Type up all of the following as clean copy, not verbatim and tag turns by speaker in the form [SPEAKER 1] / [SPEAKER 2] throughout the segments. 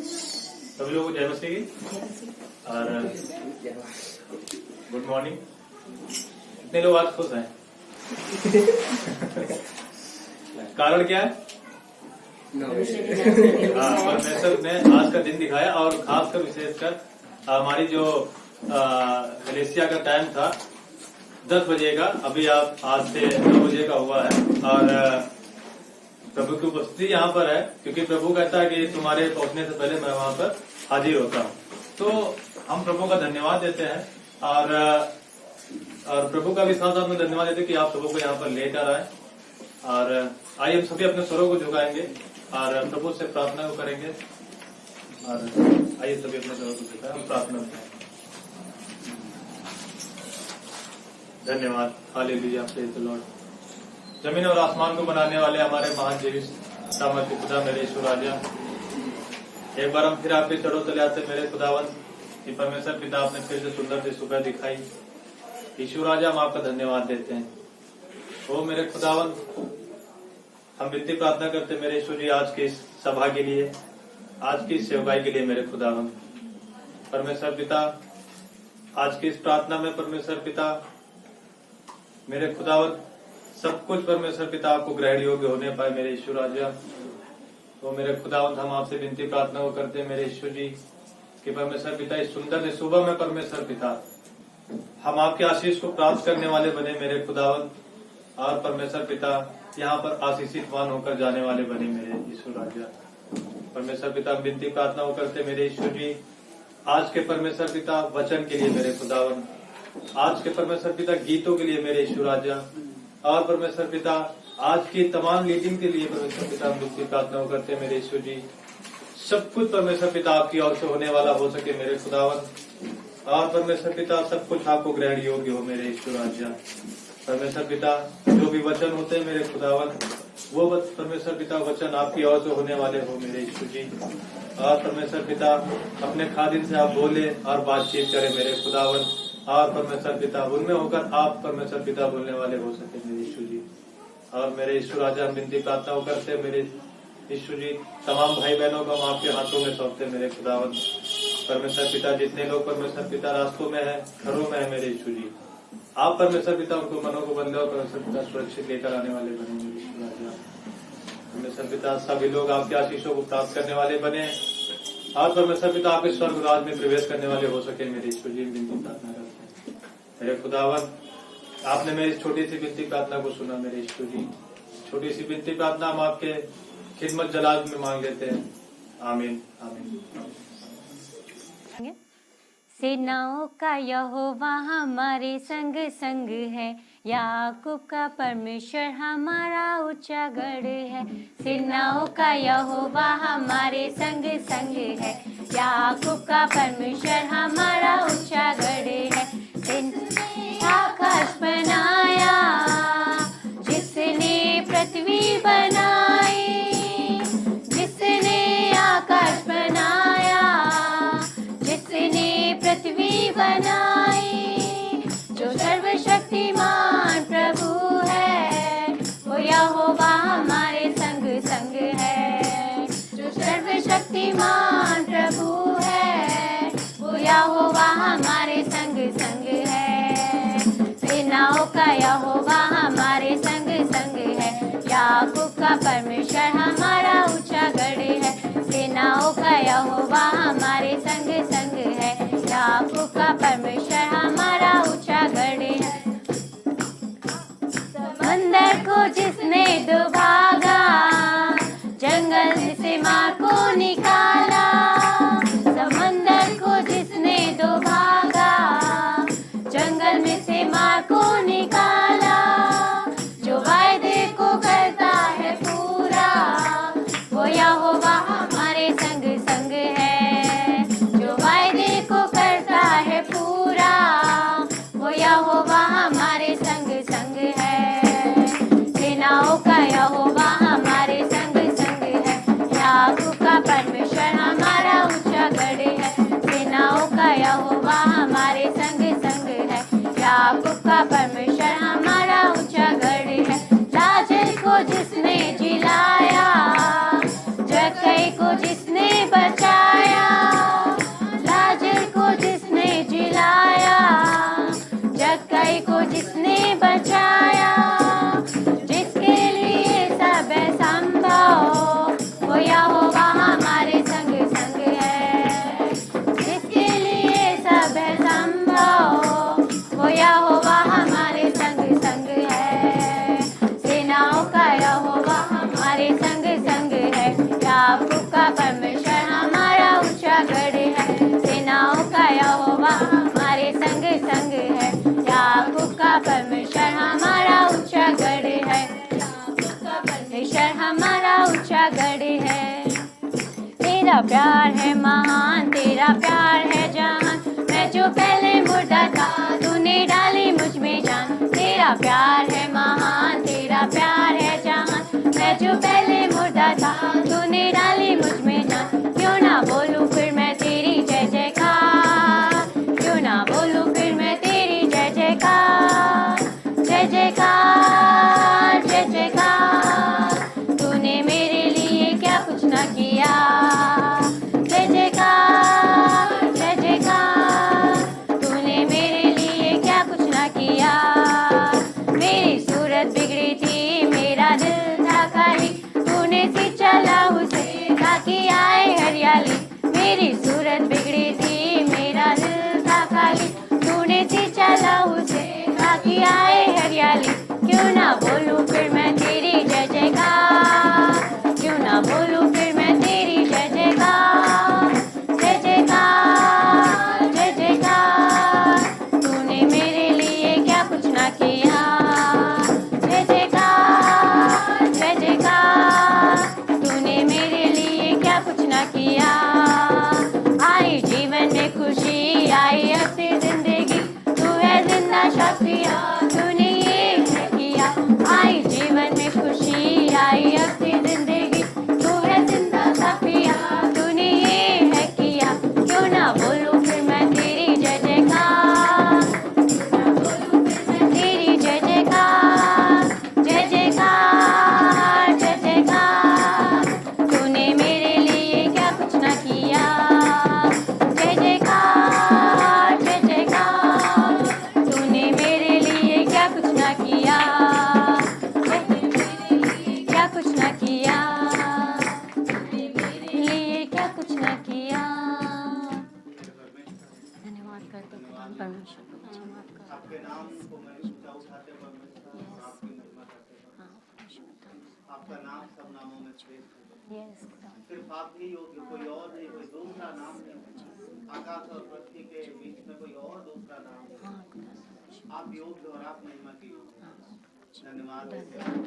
[SPEAKER 1] सभी लोगों को जय मसीह की और गुड मॉर्निंग। कितने लोग आज खुश हैं? कारण क्या है? परमेश्वर ने आज का दिन दिखाया और खासकर विशेषकर हमारी जो मलेशिया का टाइम था 10 बजे का, अभी आप आज से 9 बजे का हुआ है और प्रभु की उपस्थिति यहाँ पर है, क्योंकि प्रभु कहता है कि तुम्हारे पहुंचने से पहले मैं वहाँ पर हाजिर होता हूँ। तो हम प्रभु का धन्यवाद देते हैं और प्रभु का भी साथ साथ में धन्यवाद देते हैं कि आप सबों को यहाँ पर लेकर आए। और आइए हम सभी अपने स्वरों को झुकाएंगे और प्रभु से प्रार्थना को करेंगे। और आइए सभी अपने स्वरों को झुकाएं, हम प्रार्थना करें। धन्यवाद, हालेलुया, प्रेज़ द लॉर्ड। जमीन और आसमान को बनाने वाले हमारे महान जीवित सामर्थ्य खुदा मेरे यीशु राजा, एक बार हम फिर आपके चढ़ो तले आते मेरे खुदावन कि परमेश्वर पिता आपने फिर से सुंदर सी सुबह दिखाई। यीशु राजा हम आपका धन्यवाद देते हैं। ओ मेरे खुदावन, हम विनती प्रार्थना करते मेरे यीशु जी आज की इस सभा के लिए, आज की सेवकाई के लिए मेरे खुदावन। परमेश्वर पिता आज की इस प्रार्थना में परमेश्वर पिता मेरे खुदावन सब कुछ परमेश्वर पिता आपको ग्रहण योग्य होने पाए मेरे यीशु राजा। तो मेरे खुदावंत हम आपसे विनती प्रार्थना को करते हैं मेरे यीशु जी कि परमेश्वर पिता इस सुंदर सुबह में परमेश्वर पिता हम आपके आशीष को प्राप्त करने वाले बने मेरे खुदावंत, और परमेश्वर पिता यहाँ पर आशीषितवान होकर जाने वाले बने मेरे यीशु राजा। परमेश्वर पिता हम विनती प्रार्थना को करते मेरे यीशु जी आज के परमेश्वर पिता वचन के लिए मेरे खुदावंत, आज के परमेश्वर पिता गीतों के लिए मेरे यीशु राजा, और परमेश्वर पिता आज की तमाम लीडिंग के लिए परमेश्वर पिता हम विनती प्रार्थना करते हैं मेरे यीशु जी। सब कुछ परमेश्वर पिता आपकी ओर से होने वाला हो सके मेरे खुदावन, और परमेश्वर पिता सब कुछ आपको ग्रहण योग्य हो मेरे यीशु राजा। परमेश्वर पिता जो भी वचन होते हैं मेरे खुदावन, वो परमेश्वर पिता वचन आपकी ओर से होने वाले हो मेरे यीशु जी। और परमेश्वर पिता अपने खादिम से आप बोले और बातचीत करें मेरे खुदावन, और परमेश्वर पिता उनमें होकर आप परमेश्वर पिता बोलने वाले हो सके मेरे यीशु जी। और मेरे यीशु राजा हम विनती प्रार्थना करते मेरे यीशु जी तमाम भाई बहनों को हम आपके हाथों में सौंपते मेरे खुदावन। परमेश्वर पिता जितने लोग परमेश्वर पिता रास्तों में है, घरों में है मेरे यीशु जी, आप परमेश्वर पिता उनको मनों को बदले और परमेश्वर पिता सुरक्षित लेकर आने वाले बने मेरे यीशु राजा। परमेश्वर पिता सभी लोग आपके आशीषों को प्राप्त करने वाले बने, और परमेश्वर पिता आपके स्वर्ग राज में प्रवेश करने वाले हो सके मेरे यीशु जी। विनती प्रार्थना करते हैं मेरे खुदावन, आपने मेरी छोटी सी विनती प्रार्थना को सुना मेरे यीशु जी। छोटी सी विनती प्रार्थना हम आपके खिदमत जलाल में मांग लेते हैं। आमीन आमीन।
[SPEAKER 2] सेनाओं का यहोवा हमारे संग संग है, याकूब का परमेश्वर हमारा ऊंचा गढ़ है। सेनाओं का यहोवा हमारे संग संग है, याकूब का परमेश्वर हमारा ऊंचा गढ़ है। आकाश बनाया जिसने पृथ्वी बनाई, जिसने आकाश बनाया, जिसने पृथ्वी बनाई, जो सर्वशक्तिमान प्रभु है, वो यहोवा हमारे संग संग है। जो सर्वशक्तिमान प्रभु है, वो यहोवा हमारे संग संग है। सेनाओं का यहोवा हमारे संग संग है, याकूब का परमेश्वर हमारा ऊंचा गढ़ है। सेनाओं का यहोवा हमारे संग संग है, याकूब का परमेश्वर हमारा ऊंचा गढ़ है। समंदर को जिसने डुबागा, जंगल से मार को निकाला। समंदर को जिसने डुबागा, जंगल में से मार को निकाला। जो वायदे को करता है पूरा, वो यहोवा हमारे संग संग है। जो वायदे को करता है पूरा, वो यहोवा हमारे संग संग है। सेनाओं का यहोवा हमारे संग संग है, याकूब का परमेश्वर हमारा ऊंचा गढ़ है। सेनाओं का यहोवा हमारे संग संग है, याकूब का परमेश्वर हमारा ऊंचा गढ़ है। लाजर को जिसने जिलाया, जक्कई को जिसने बचाया, मेरा गढ़ है। तेरा प्यार है महान, तेरा प्यार है जहान, मैं जो पहले मुर्दा था तूने डाली मुझ में जान। तेरा प्यार है महान, तेरा प्यार है जहान, मैं जो पहले मुर्दा था तूने डाली मुझ में जान। क्यों ना बोलूं फिर मैं तेरी जय जयकार, क्यों ना बोलूं फिर मैं तेरी जय जयकार, जय जयकार, जय जयकार। तूने मेरे लिए क्या कुछ ना किया, जय जयकार, जय जयकार। तूने मेरे लिए क्या कुछ ना किया। मेरी सूरत बिगड़ी थी, मेरा दिल था खाली, तूने सिंचा उसे ताकि आए हरियाली। मेरी सूरत बिगड़ी थी, मेरा दिल था खाली, तूने सिंचा उसे ताकि आए हरियाली। क्यों ना बोलूं फिर मैं तेरी जय जयकार, क्यों ना बोलूं फिर मैं तेरी जय जयकार, जय जयकार, जय जयकार। तूने मेरे लिए क्या कुछ ना किया, जय जयकार, जय जयकार। तूने मेरे लिए क्या कुछ ना किया। आई जीवन में खुशी, आई अब से जिंदगी, तू है जिंदा शफिया, तूने ये है किया। आई जीवन में खुशी, आई अब से जिंदगी, तू है जिंदा शफिया, तूने ये है किया। क्यों ना बोलूं फिर मैं तेरी जय जयकार, तेरी जय जयकार, जय जयकार, जय जयकार। तूने मेरे लिए क्या कुछ ना किया, जय जयकार, जय जयकार। तूने मेरे लिए क्या कुछ ना किया, क्या कुछ ना किया, लिए क्या कुछ ना किया। धन्यवाद करते खुदा परमेश्वर को, धन्यवाद कर।
[SPEAKER 3] आपके नाम को मैं ऊंचा उठाते परमेश्वर, आपकी महिमा करते परमेश्वर।
[SPEAKER 2] हाँ परमेश्वर,
[SPEAKER 3] आपका नाम सब नामों में श्रेष्ठ है।
[SPEAKER 2] यस खुदा,
[SPEAKER 3] सिर्फ आप ही योग्य, कोई और नहीं, कोई दूसरा नाम नहीं। आकाश और पृथ्वी के बीच में कोई और दूसरा नाम नहीं।
[SPEAKER 2] हाँ खुदा,
[SPEAKER 3] आप योग्य और आप महिमा की योग्य।
[SPEAKER 2] हाँ
[SPEAKER 3] धन्यवाद देते हैं,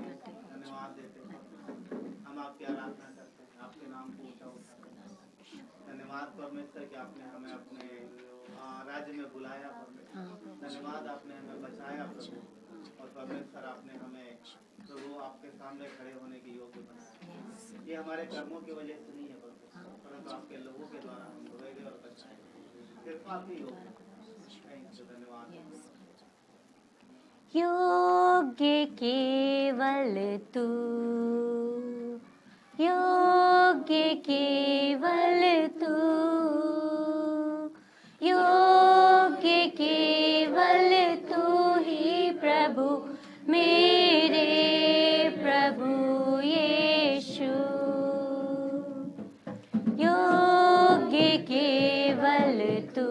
[SPEAKER 3] धन्यवाद देते हैं। हम आपकी आराधना करते हैं, आपके नाम को ऊंचा उठाते हैं। धन्यवाद परमेश्वर कि आपने हमें अपने राज्य में बुलाया परमेश्वर। धन्यवाद आपने हमें बचाया प्रभु, और परमेश्वर आपने हमें प्रभु आपके सामने खड़े होने की योग्य बनाया। ये हमारे कर्मों की वजह से नहीं है परमेश्वर, परंतु आपके लोगों के द्वारा हम धोए गए और बचाए। सिर्फ आप ही योग्य। धन्यवाद।
[SPEAKER 2] योग्य केवल तू, योग्य केवल तू, योग्य केवल तू ही प्रभु, मेरे प्रभु यीशु। योग्य केवल तू,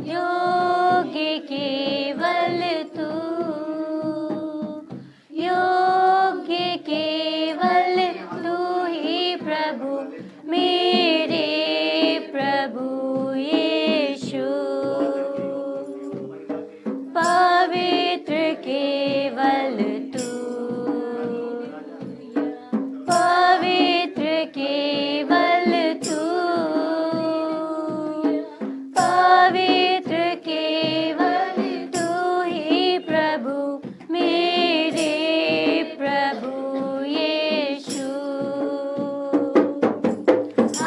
[SPEAKER 2] योग्य केवल तू, योग्य केवल तू ही प्रभु, मेरे प्रभु यीशु। पवित्र केवल तू, पवित्र केवल तू, पवित्र केवल तू ही प्रभु, मेरे प्रभु यीशु।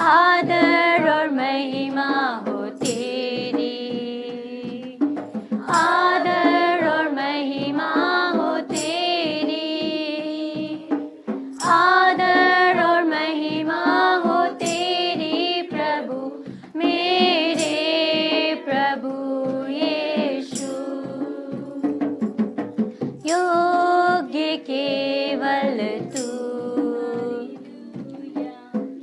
[SPEAKER 2] आदर और महिमा हो तेरी, आदर और महिमा हो तेरी, आदर और महिमा हो तेरी प्रभु, मेरे प्रभु यीशु। योग्य केवल तू,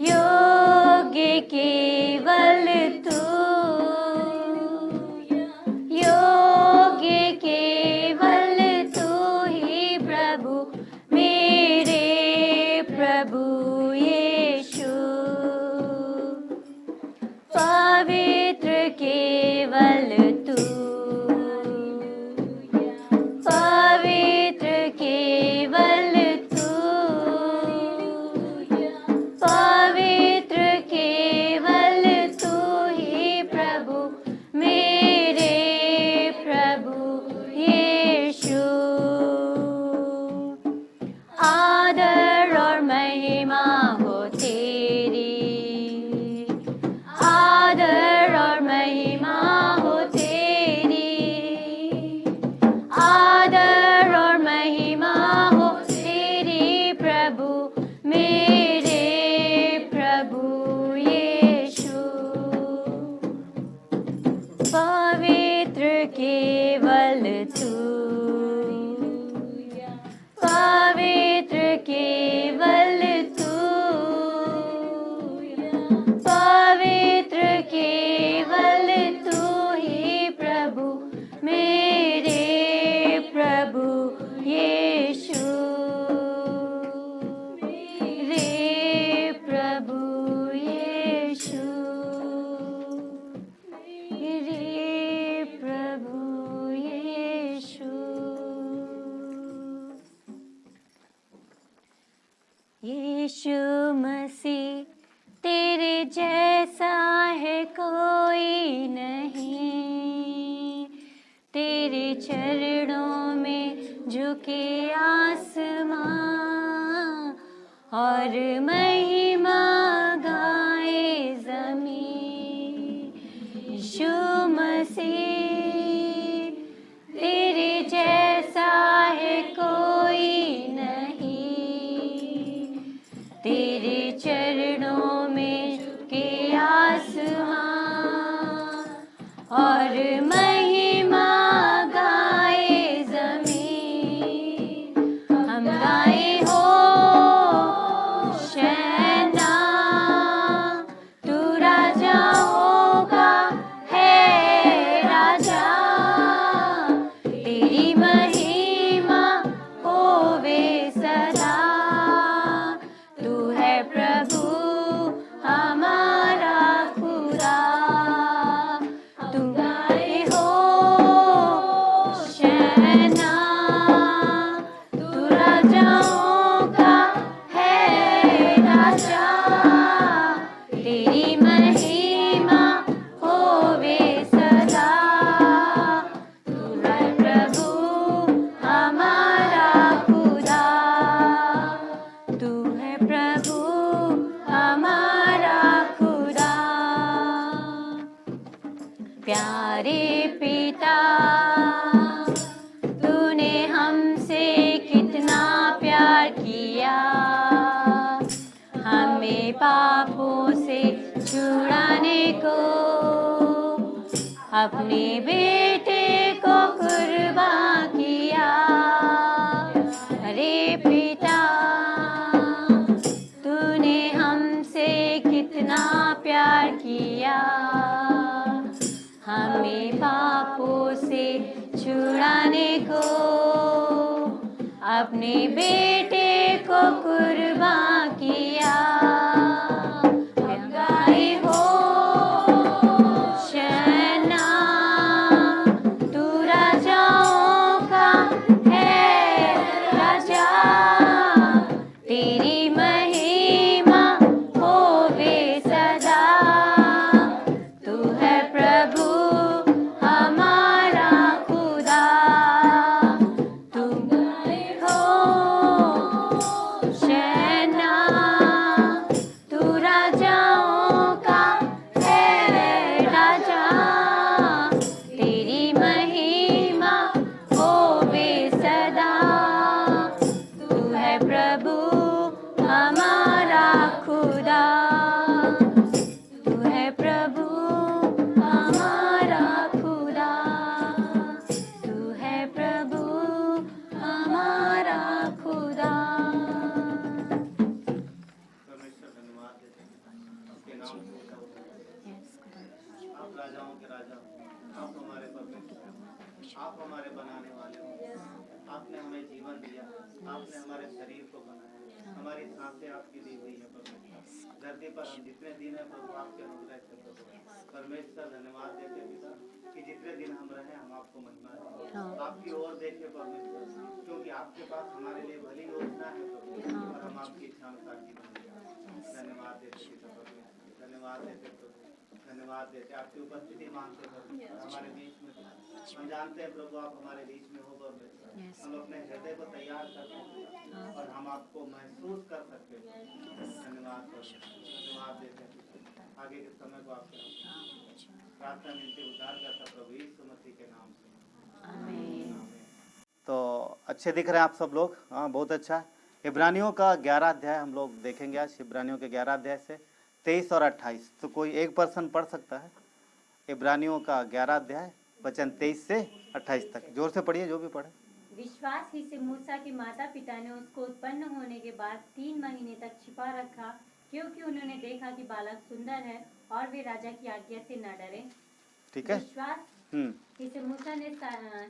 [SPEAKER 2] योग्य केवल तू, योग्य केवल तू ही प्रभु, मेरे प्रभु यीशु। पवित्र केवल तू, पवित्र केवल तू, जैसा है कोई नहीं, तेरे चरणों में झुके आसमां और महिमा गाए ज़मीं। यीशु मसीह, तेरे जैसा है कोई नहीं, तेरे चरणों में झुके आसमां और महिमा गाए ज़मीन। हम गाए हो शहना, तू राजा होगा, है राजा, तेरी महिमा होवे सदा। तू है प्रभु हमारा खुदा। तू गाए हो शहना, तू राजाओं का है राजा, तेरी महिमा होवे सदा। तू है प्रभु हमारा खुदा। तू है प्रभु हमारा खुदा। प्यारे पिता, तूने हमसे कितना प्यार किया, हमें पापों से छुड़ाने को अपने बेटे को कुर्बान किया। अरे पिता, तूने हमसे कितना प्यार किया, हमें पापों से छुड़ाने को अपने बेटे को कुर्बान किया। हम गाए हो शहना, तू राजाओं का है राजा, तेरी महिमा होवे सदा। तू है प्रभु हमारा खुदा। तू गाए हो शहना, तू राजाओं का है राजा, तेरी महिमा होवे सदा। तू है प्रभु हमारा खुदा। तू है प्रभु हमारा खुदा। तू है प्रभु हमारा खुदा।
[SPEAKER 3] परमेश्वर धन्यवाद देते हैं आपके नाम को ऊंचा उठाते हैं। आप राजाओं के राजा हो, आप हमारे परमेश्वर हो, आप हमारे बनाने वाले हो। आपने हमें जीवन दिया, आपने हमारे शरीर को बनाया, हमारी सांसें आपकी दी हुई है परमेश्वर। धरती पर हम जितने दिन है प्रभु आपके अनुग्रह से प्रभु। परमेश्वर धन्यवाद देते पिता कि जितने दिन हम रहे हम आपको महिमा दें, आपकी ओर देखे परमेश्वर, क्योंकि आपके पास हमारे लिए भली योजना है प्रभु, और हम आपकी इच्छा अनुसार जीवन जिएंगे। धन्यवाद देते पिता परमेश्वर, धन्यवाद देते प्रभु, धन्यवाद देते। आपकी उपस्थिति मांगते प्रभु हमारे बीच में। हम जानते हैं प्रभु आप हमारे बीच में हो परमेश्वर। हम अपने हृदय को तैयार कर सकते हैं और हम आपको महसूस कर सकते हैं। धन्यवाद प्रभु, धन्यवाद देते हैं। आगे के समय को आपके प्रार्थना मिलती उद्धार करता प्रभु यीशु मसीह के नाम से।
[SPEAKER 2] आमीन।
[SPEAKER 3] तो अच्छे दिख रहे हैं आप सब लोग। हाँ, बहुत अच्छा। इब्रानियों का 11 अध्याय हम लोग देखेंगे आज। इब्रानियों के 11 अध्याय से 23 और 28। तो कोई एक पर्सन पढ़ सकता है इब्रानियों का 11 अध्याय वचन 23 से 28 तक। जोर से पढ़िए जो भी पढ़े।
[SPEAKER 2] विश्वास ही से मूसा के माता पिता ने उसको उत्पन्न होने के बाद 3 महीने तक छिपा रखा, क्योंकि उन्होंने देखा कि बालक सुंदर है और वे राजा की आज्ञा से न डरे।
[SPEAKER 3] ठीक है।
[SPEAKER 2] विश्वास ही से मूसा ने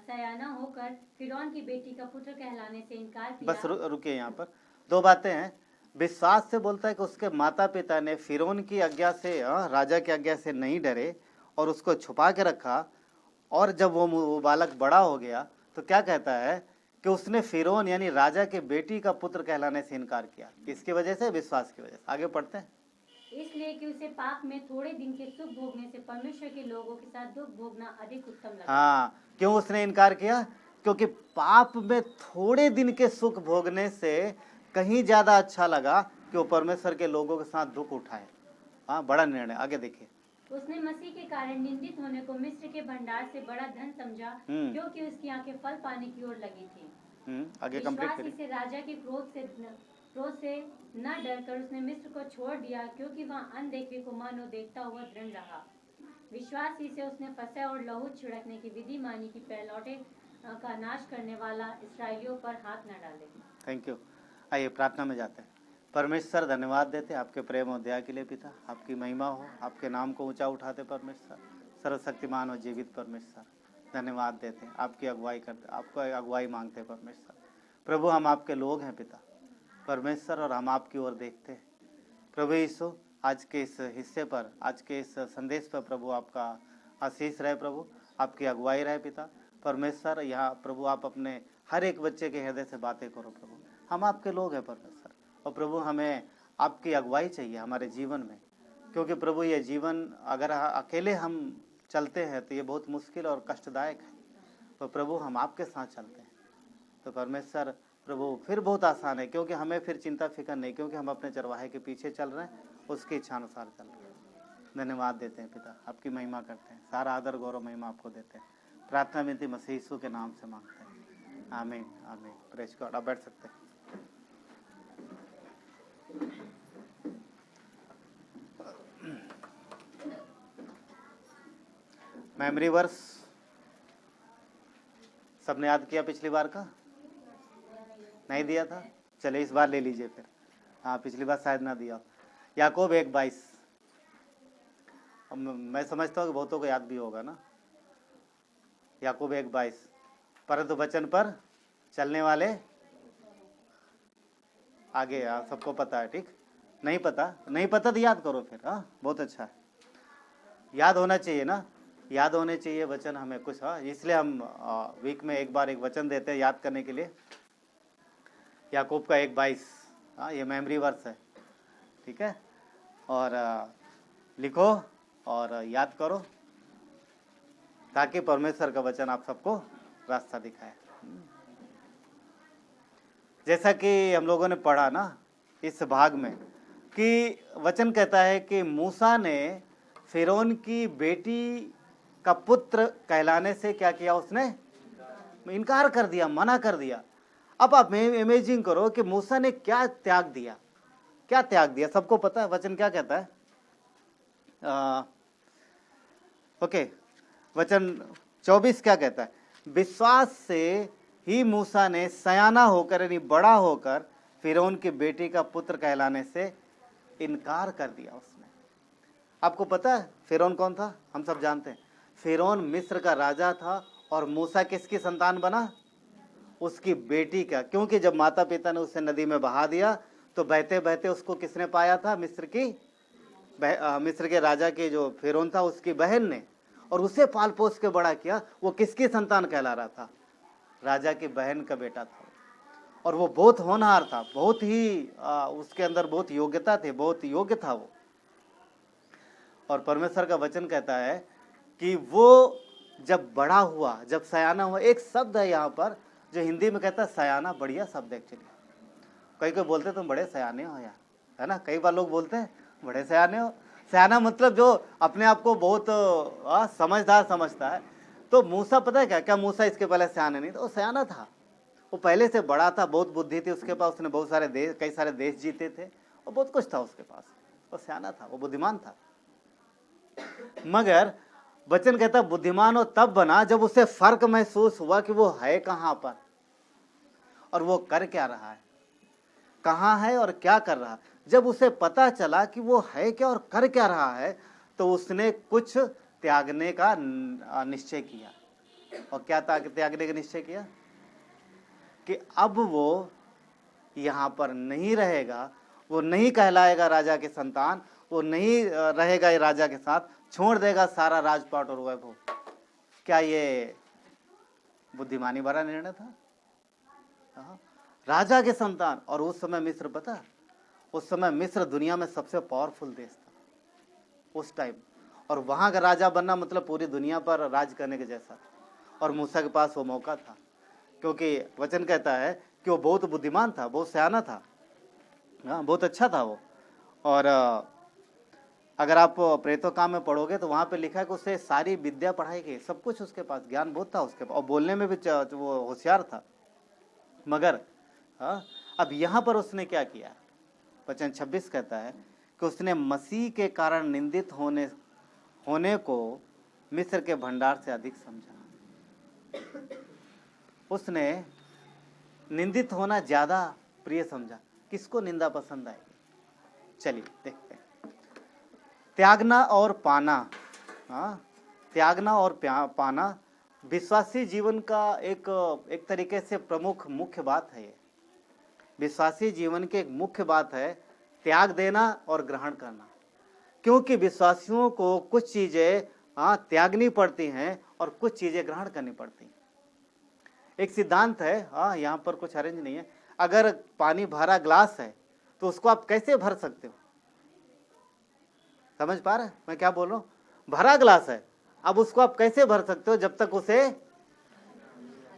[SPEAKER 2] सयाना होकर फिरौन की बेटी का पुत्र कहलाने से इनकार किया।
[SPEAKER 3] बस रुकिए, यहाँ पर 2 बातें हैं। विश्वास से बोलता है कि उसके माता पिता ने फिरौन की आज्ञा से, राजा की आज्ञा से नहीं डरे और उसको छुपा के रखा। और जब वो बालक बड़ा हो गया तो क्या कहता है कि उसने फिरौन यानी राजा के बेटी का पुत्र कहलाने से इनकार किया। किसकी वजह से? विश्वास की वजह से। आगे पढ़ते हैं।
[SPEAKER 2] इसलिए कि उसे पाप में थोड़े दिन के सुख भोगने से परमेश्वर के लोगों के साथ दुख भोगना अधिक उत्तम लगा।
[SPEAKER 3] हाँ, क्यों उसने इनकार किया? क्योंकि पाप में थोड़े दिन के सुख भोगने से कहीं ज्यादा अच्छा लगा कि वो परमेश्वर के लोगों के साथ दुख उठाए। हाँ, बड़ा निर्णय। आगे देखिए।
[SPEAKER 2] उसने मसीह के कारण निंदित होने को मिस्र के भंडार से बड़ा धन समझा, क्योंकि उसकी आंखें फल पाने की ओर लगी थी।
[SPEAKER 3] आगे कंप्लीट
[SPEAKER 2] विश्वासी
[SPEAKER 3] करिए।
[SPEAKER 2] से राजा के क्रोध से न डरकर उसने मिस्र को छोड़ दिया, क्योंकि वहाँ अनदेखे को मानो देखता हुआ दृढ़ रहा। विश्वासी से उसने फसह और लहू छिड़कने की विधि मानी कि पहलौठे का नाश करने वाला इसराइलियों पर हाथ न डाले।
[SPEAKER 3] Thank you. आइए प्रार्थना में जाते हैं। परमेश्वर, धन्यवाद देते आपके प्रेम और दया के लिए। पिता, आपकी महिमा हो, आपके नाम को ऊंचा उठाते परमेश्वर, सर्वशक्तिमान और जीवित परमेश्वर, धन्यवाद देते, आपकी अगुवाई करते, आपको अगुवाई मांगते परमेश्वर। प्रभु, हम आपके लोग हैं पिता परमेश्वर, और हम आपकी ओर देखते हैं प्रभु यीशु। आज के इस हिस्से पर, आज के इस संदेश पर प्रभु आपका आशीष रहे, प्रभु आपकी अगुवाई रहे पिता परमेश्वर। यहाँ प्रभु आप अपने हर एक बच्चे के हृदय से बातें करो प्रभु। हम आपके लोग हैं परमेश्वर, और प्रभु हमें आपकी अगुवाई चाहिए हमारे जीवन में, क्योंकि प्रभु ये जीवन अगर अकेले हम चलते हैं तो ये बहुत मुश्किल और कष्टदायक है। तो प्रभु हम आपके साथ चलते हैं तो परमेश्वर प्रभु फिर बहुत आसान है, क्योंकि हमें फिर चिंता फिक्र नहीं, क्योंकि हम अपने चरवाहे के पीछे चल रहे हैं, उसकी इच्छा अनुसार चल रहे हैं। धन्यवाद देते हैं पिता, आपकी महिमा करते हैं, सारा आदर गौरव महिमा आपको देते हैं। प्रार्थना विनती मसीह यीशु के नाम से मांगते हैं, आमीन आमीन। Praise God. आप बैठ सकते हैं। मेमोरी वर्स सबने याद किया पिछली बार का? नहीं दिया था? चले इस बार ले लीजिए फिर। हाँ, पिछली बार शायद ना दिया। याकूब 1:22। मैं समझता हूँ कि बहुतों को याद भी होगा ना। याकूब 1:22, परंतु वचन पर चलने वाले आगे। सबको पता है, ठीक? नहीं पता तो याद करो फिर। हाँ, बहुत अच्छा है, याद होना चाहिए ना, याद होने चाहिए वचन हमें कुछ। हाँ, इसलिए हम वीक में एक बार एक वचन देते हैं याद करने के लिए। याकूब का 1:22, हाँ, ये मेमोरी वर्स है, ठीक है? और लिखो और याद करो, ताकि परमेश्वर का वचन आप सबको रास्ता दिखाए। जैसा कि हम लोगों ने पढ़ा ना इस भाग में, कि वचन कहता है कि मूसा ने फिरौन की बेटी का पुत्र कहलाने से क्या किया? उसने इनकार कर दिया, मना कर दिया। अब आप इमेजिन करो कि मूसा ने क्या त्याग दिया, क्या त्याग दिया। सबको पता है वचन क्या कहता है? ओके, वचन 24 क्या कहता है? विश्वास से ही मूसा ने सयाना होकर, यानी बड़ा होकर, फिरौन की बेटी का पुत्र कहलाने से इनकार कर दिया उसने। आपको पता है फिरौन कौन था? हम सब जानते हैं। फिरौन मिस्र का राजा था, और मूसा किसकी संतान बना? उसकी बेटी का। क्योंकि जब माता पिता ने उसे नदी में बहा दिया तो बहते बहते उसको किसने पाया था? मिस्र के राजा के जो फिरौन था उसकी बहन ने, और उसे पाल पोस के बड़ा किया। वो किसकी संतान कहला रहा था? राजा की बहन का बेटा था, और वो बहुत होनहार था, बहुत ही उसके अंदर बहुत योग्यता थी, बहुत योग्य था वो। और परमेश्वर का वचन कहता है कि वो जब बड़ा हुआ, जब सयाना हुआ, एक शब्द है यहाँ पर जो हिंदी में कहता है सयाना, बढ़िया शब्द एक्चुअली। कई कोई बोलते तुम बड़े सयाने हो यार, है ना? कई बार लोग बोलते हैं बड़े सयाने हो। सयाना मतलब जो अपने आप को बहुत समझदार समझता है। तो मूसा, पता है क्या मूसा इसके पहले सयाना नहीं था, वो सयाना था। वो पहले से बड़ा था, बहुत बुद्धि थी उसके पास, उसने बहुत सारे देश, कई सारे देश जीते थे, और बहुत कुछ था उसके पास। वो सयाना था, वो बुद्धिमान था। मगर वचन कहता बुद्धिमान वो तब बना जब उसे फर्क महसूस हुआ कि वो है कहाँ पर और वो कर क्या रहा है, कहाँ है और क्या कर रहा है। जब उसे पता चला कि वो है क्या और कर क्या रहा है, तो उसने कुछ त्यागने का निश्चय किया। और क्या त्यागने का निश्चय किया? कि अब वो यहाँ पर नहीं रहेगा, वो नहीं कहलाएगा राजा के संतान, वो नहीं रहेगा ये राजा के साथ, छोड़ देगा सारा राजपाट और वैभव। क्या ये बुद्धिमानी भरा निर्णय था? राजा के संतान। और उस समय मिस्र, पता, उस समय मिस्र दुनिया में सबसे पावरफुल देश था। उस टाइम। और वहाँ का राजा बनना मतलब पूरी दुनिया पर राज करने के जैसा। और मूसा के पास वो मौका था, क्योंकि वचन कहता है कि वो बहुत बुद्धिमान था, बहुत सयाना था, हाँ बहुत अच्छा था वो। और अगर आप प्रेतो काम में पढ़ोगे तो वहाँ पे लिखा है कि उसे सारी विद्या पढ़ाई गई, सब कुछ उसके पास, ज्ञान बहुत था उसके पास, और बोलने में भी वो होशियार था। मगर अब यहाँ पर उसने क्या किया, वचन 26 कहता है कि उसने मसीह के कारण निंदित होने को मिस्र के भंडार से अधिक समझा। उसने निंदित होना ज्यादा प्रिय समझा। किसको निंदा पसंद आएगी? चलिए देखते हैं। त्यागना और पाना, त्यागना और पाना विश्वासी जीवन का एक तरीके से प्रमुख मुख्य बात है। ये विश्वासी जीवन की एक मुख्य बात है, त्याग देना और ग्रहण करना। क्योंकि विश्वासियों को कुछ चीजें त्यागनी पड़ती हैं और कुछ चीजें ग्रहण करनी पड़ती हैं। एक सिद्धांत है, यहाँ पर कुछ अरेंज नहीं है, अगर पानी भरा ग्लास है तो उसको आप कैसे भर सकते हो? समझ पा रहे मैं क्या बोल रहा हूँ? भरा ग्लास है, अब उसको आप कैसे भर सकते हो जब तक उसे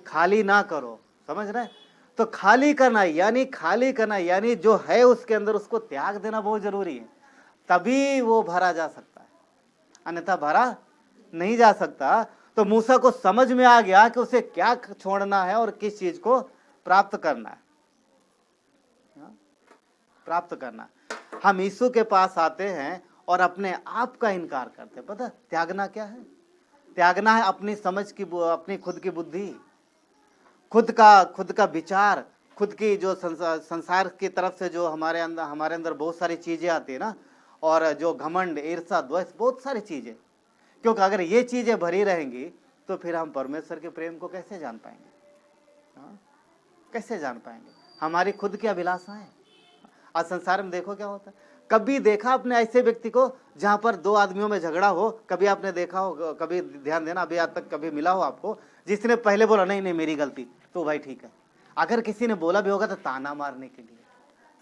[SPEAKER 3] खाली ना करो। समझ रहे? तो खाली करना यानी जो है उसके अंदर उसको त्याग देना बहुत जरूरी है, तभी वो भरा जा सकता है, अन्यथा भरा नहीं जा सकता। तो मूसा को समझ में आ गया कि उसे क्या छोड़ना है और किस चीज को प्राप्त करना है, प्राप्त करना। हम यीशु के पास आते हैं और अपने आप का इनकार करते हैं। पता त्यागना क्या है? त्यागना है अपनी समझ की, अपनी खुद की बुद्धि, खुद का विचार, खुद की जो संसार की तरफ से जो हमारे अंदर बहुत सारी चीजें आती है ना, और जो घमंड, ईर्ष्या, द्वेष, बहुत सारी चीजें। क्योंकि अगर ये चीजें भरी रहेंगी तो फिर हम परमेश्वर के प्रेम को कैसे जान पाएंगे? कैसे जान पाएंगे? हमारी खुद की अभिलाषाएं। आज संसार में देखो क्या होता है। कभी देखा आपने ऐसे व्यक्ति को जहां पर दो आदमियों में झगड़ा हो? कभी आपने देखा हो? कभी ध्यान देना, अभी आज तक कभी मिला हो आपको जिसने पहले बोला नहीं नहीं मेरी गलती, तो भाई ठीक है। अगर किसी ने बोला भी होगा तो ताना मारने के लिए,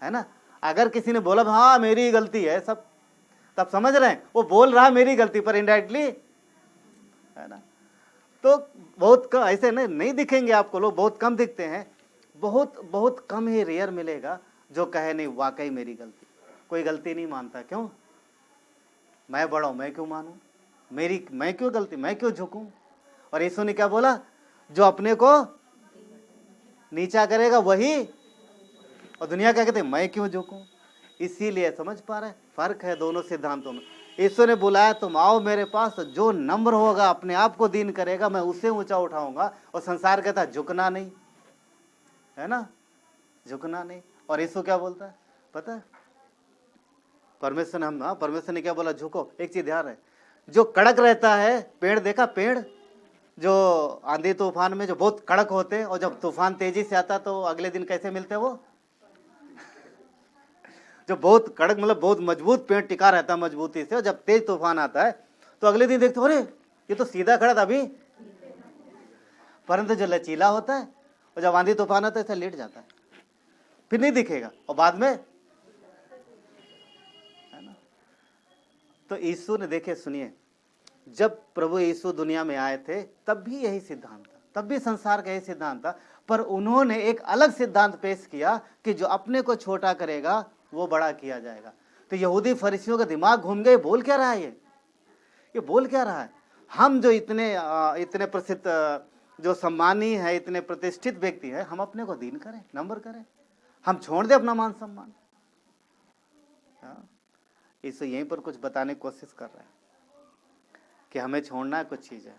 [SPEAKER 3] है ना। अगर किसी ने बोला हाँ मेरी गलती है, सब तब समझ रहे हैं वो बोल रहा मेरी गलती, पर इनडायरेक्टली, है ना। तो बहुत ऐसे नहीं दिखेंगे आपको लोग, बहुत कम दिखते हैं। बहुत कम ही रेयर मिलेगा जो कहे नहीं वाकई मेरी गलती। कोई गलती नहीं मानता। क्यों? मैं बड़ा हूं, मैं क्यों मानूं? मैं क्यों गलती, मैं क्यों झुकूं? और यीशु ने क्या बोला? जो अपने को नीचा करेगा वही, और दुनिया क्या कहते मैं क्यों झुकूं? इसीलिए समझ पा रहे फर्क है दोनों सिद्धांतों में। यीशु ने बुलाया तुम आओ मेरे पास, जो नम्र होगा, अपने आप को दीन करेगा, मैं उसे ऊंचा उठाऊंगा। और संसार कहता है झुकना नहीं, है ना, झुकना नहीं। और यीशु क्या बोलता है पता है? परमेश्वर ने क्या बोला? झुको। एक चीज ध्यान है, जो कड़क रहता है, पेड़ देखा, पेड़ जो आंधी तूफान में जो बहुत कड़क होते हैं, और जब तूफान तेजी से आता तो अगले दिन कैसे मिलते हैं वो? जो बहुत कड़क मतलब बहुत मजबूत पेड़ टिका रहता है मजबूती से, और जब तेज तूफान आता है तो अगले दिन देखते हो अरे ये तो सीधा खड़ा था अभी। परंतु जो लचीला होता है और जब आंधी तूफान आता है ऐसा लेट जाता है, फिर नहीं दिखेगा, और बाद में, है ना। तो यीशु ने, देखिए सुनिए, जब प्रभु यीशु दुनिया में आए थे तब भी यही सिद्धांत था, तब भी संसार का यही सिद्धांत था। पर उन्होंने एक अलग सिद्धांत पेश किया कि जो अपने को छोटा करेगा वो बड़ा किया जाएगा। तो यहूदी फरीसियों का दिमाग घूम गए, बोल क्या रहा है ये बोल क्या रहा है? हम जो इतने प्रसिद्ध, जो सम्मानीय है, इतने प्रतिष्ठित व्यक्ति है, हम अपने को दीन करें, नम्र करें, हम छोड़ दें अपना मान सम्मान। इसे यहीं पर कुछ बताने की कोशिश कर रहे हैं कि हमें छोड़ना है कुछ चीजें,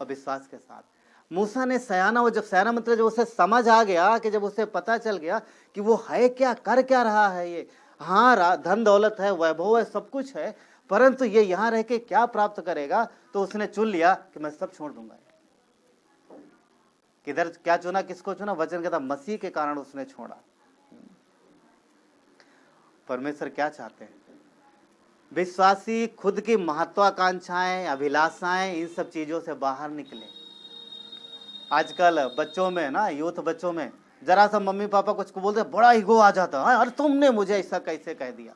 [SPEAKER 3] और विश्वास के साथ। मूसा ने सयाना, वो जब सयाना मतलब जब उसे समझ आ गया, कि जब उसे पता चल गया कि वो है क्या, कर क्या रहा है ये, हाँ धन दौलत है, वैभव है, सब कुछ है, परंतु ये यहाँ रह के क्या प्राप्त करेगा, तो उसने चुन लिया कि मैं सब छोड़ दूंगा। किधर क्या चुना, किसको चुना? वचन कहता मसीह के कारण उसने छोड़ा। परमेश्वर क्या चाहते हैं? विश्वासी खुद की महत्वाकांक्षाएं, अभिलाषाएं, इन सब चीजों से बाहर निकले। आजकल बच्चों में ना, यूथ बच्चों में जरा सा मम्मी पापा कुछ को बोलते बड़ा ईगो आ जाता है, अरे तुमने मुझे ऐसा कैसे कह दिया,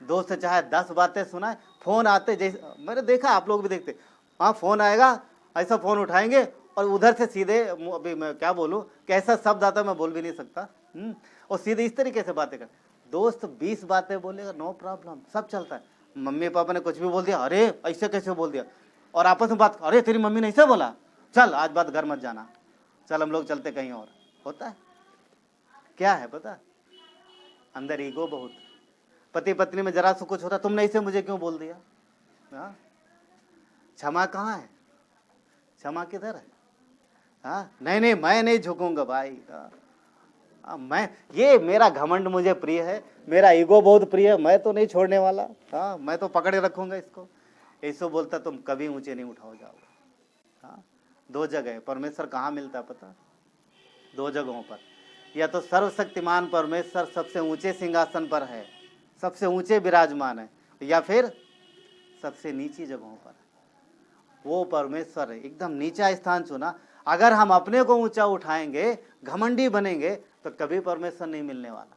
[SPEAKER 3] दोस्त से चाहे 10 बातें सुनाए, फोन आते जैसे मैंने देखा, आप लोग भी देखते, हाँ फोन आएगा, ऐसा फोन उठाएंगे और उधर से सीधे, अभी मैं क्या बोलूँ, कैसा शब्द आता मैं बोल भी नहीं सकता, और सीधे इस तरीके से बातें कर। दोस्त 20 बातें बोलेगा, नो प्रॉब्लम, सब चलता है। मम्मी पापा ने कुछ भी बोल दिया, अरे ऐसे कैसे बोल दिया, और आपस में बात, अरे तेरी मम्मी ने ऐसे बोला, चल आज बात घर मत जाना, चल हम लोग चलते कहीं और। होता है क्या है पता, अंदर ईगो बहुत। पति पत्नी में जरा सा कुछ होता, तुमने इसे मुझे क्यों बोल दिया, हाँ? क्षमा कहाँ है, क्षमा किधर है? हाँ नहीं मैं नहीं झुकूंगा भाई, मैं, ये मेरा घमंड मुझे प्रिय है, मेरा ईगो बहुत प्रिय है, मैं तो नहीं छोड़ने वाला, हाँ मैं तो पकड़े रखूंगा इसको। ऐसो बोलता तुम कभी ऊंचे नहीं उठाओ जाओगे। हाँ 2 जगह परमेश्वर कहाँ मिलता है पता, 2 जगहों पर, या तो सर्वशक्तिमान परमेश्वर सबसे ऊंचे सिंहासन पर है, सबसे ऊंचे विराजमान है, या फिर सबसे नीची जगहों पर। वो परमेश्वर है, एकदम नीचा स्थान चुना। अगर हम अपने को ऊंचा उठाएंगे, घमंडी बनेंगे, तो कभी परमेश्वर नहीं मिलने वाला,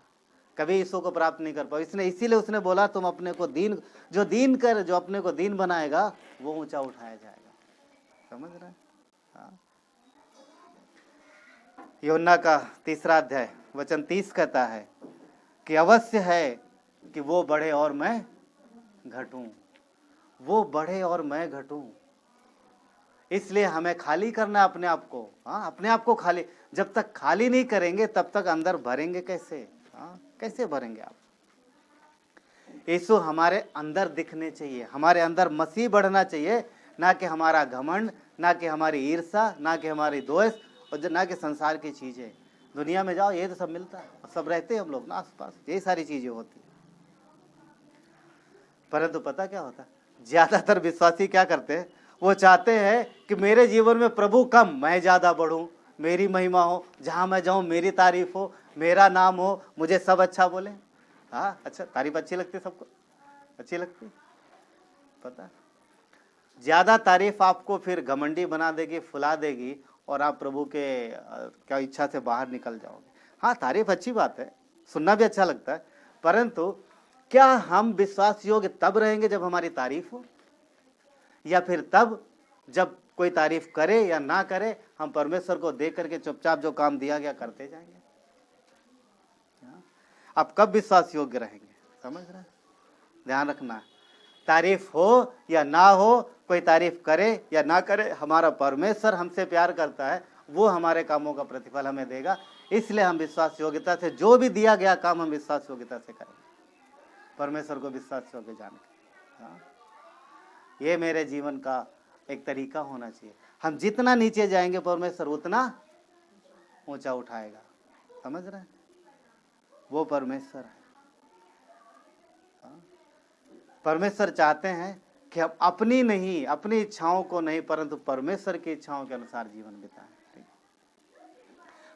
[SPEAKER 3] कभी यीशु को प्राप्त नहीं कर पाओ। इसने इसीलिए उसने बोला तुम अपने को दीन, जो अपने को दीन बनाएगा वो ऊंचा उठाया जाएगा। समझ रहे हैं? हाँ। यूहन्ना का 3 अध्याय वचन 30 कहता है कि अवश्य है कि वो बढ़े और मैं घटूं, वो बढ़े और मैं घटूं। इसलिए हमें खाली करना अपने आप को, हाँ अपने आप को खाली। जब तक खाली नहीं करेंगे तब तक अंदर भरेंगे कैसे, हाँ कैसे भरेंगे आप? यीशु हमारे अंदर दिखने चाहिए, हमारे अंदर मसीह बढ़ना चाहिए, ना कि हमारा घमंड, ना कि हमारी ईर्षा, ना कि हमारी द्वेष, और ना कि संसार की चीजें। दुनिया में जाओ ये तो सब मिलता है, सब रहते हैं हम लोग ना आस पास, यही सारी चीजें होती है। परंतु पता क्या होता है, ज्यादातर विश्वासी क्या करते हैं, वो चाहते हैं कि मेरे जीवन में प्रभु कम, मैं ज्यादा बढ़ूं, मेरी महिमा हो, जहां मैं जाऊं मेरी तारीफ हो, मेरा नाम हो, मुझे सब अच्छा बोले। हाँ अच्छा, तारीफ अच्छी लगती सबको, अच्छी लगती, पता ज्यादा तारीफ आपको फिर घमंडी बना देगी, फुला देगी, और आप प्रभु के क्या इच्छा से बाहर निकल जाओगे। हाँ तारीफ अच्छी बात है, सुनना भी अच्छा लगता है, परंतु क्या हम विश्वास योग्य तब रहेंगे जब हमारी तारीफ हो, या फिर तब जब कोई तारीफ करे या ना करे हम परमेश्वर को देख करके चुपचाप जो काम दिया गया करते जाएंगे? आप कब विश्वास योग्य रहेंगे? समझ रहे हैं? ध्यान रखना, तारीफ हो या ना हो, कोई तारीफ करे या ना करे, हमारा परमेश्वर हमसे प्यार करता है, वो हमारे कामों का प्रतिफल हमें देगा। इसलिए हम विश्वास योग्यता से, जो भी दिया गया काम हम विश्वास योग्यता से करेंगे, परमेश्वर को विश्वास योग्य जान के। हाँ ये मेरे जीवन का एक तरीका होना चाहिए। हम जितना नीचे जाएंगे परमेश्वर उतना ऊंचा उठाएगा। समझ रहे हैं? वो परमेश्वर है। परमेश्वर चाहते हैं कि हम अपनी नहीं, अपनी इच्छाओं को नहीं, परंतु परमेश्वर की इच्छाओं के अनुसार जीवन बिताएं।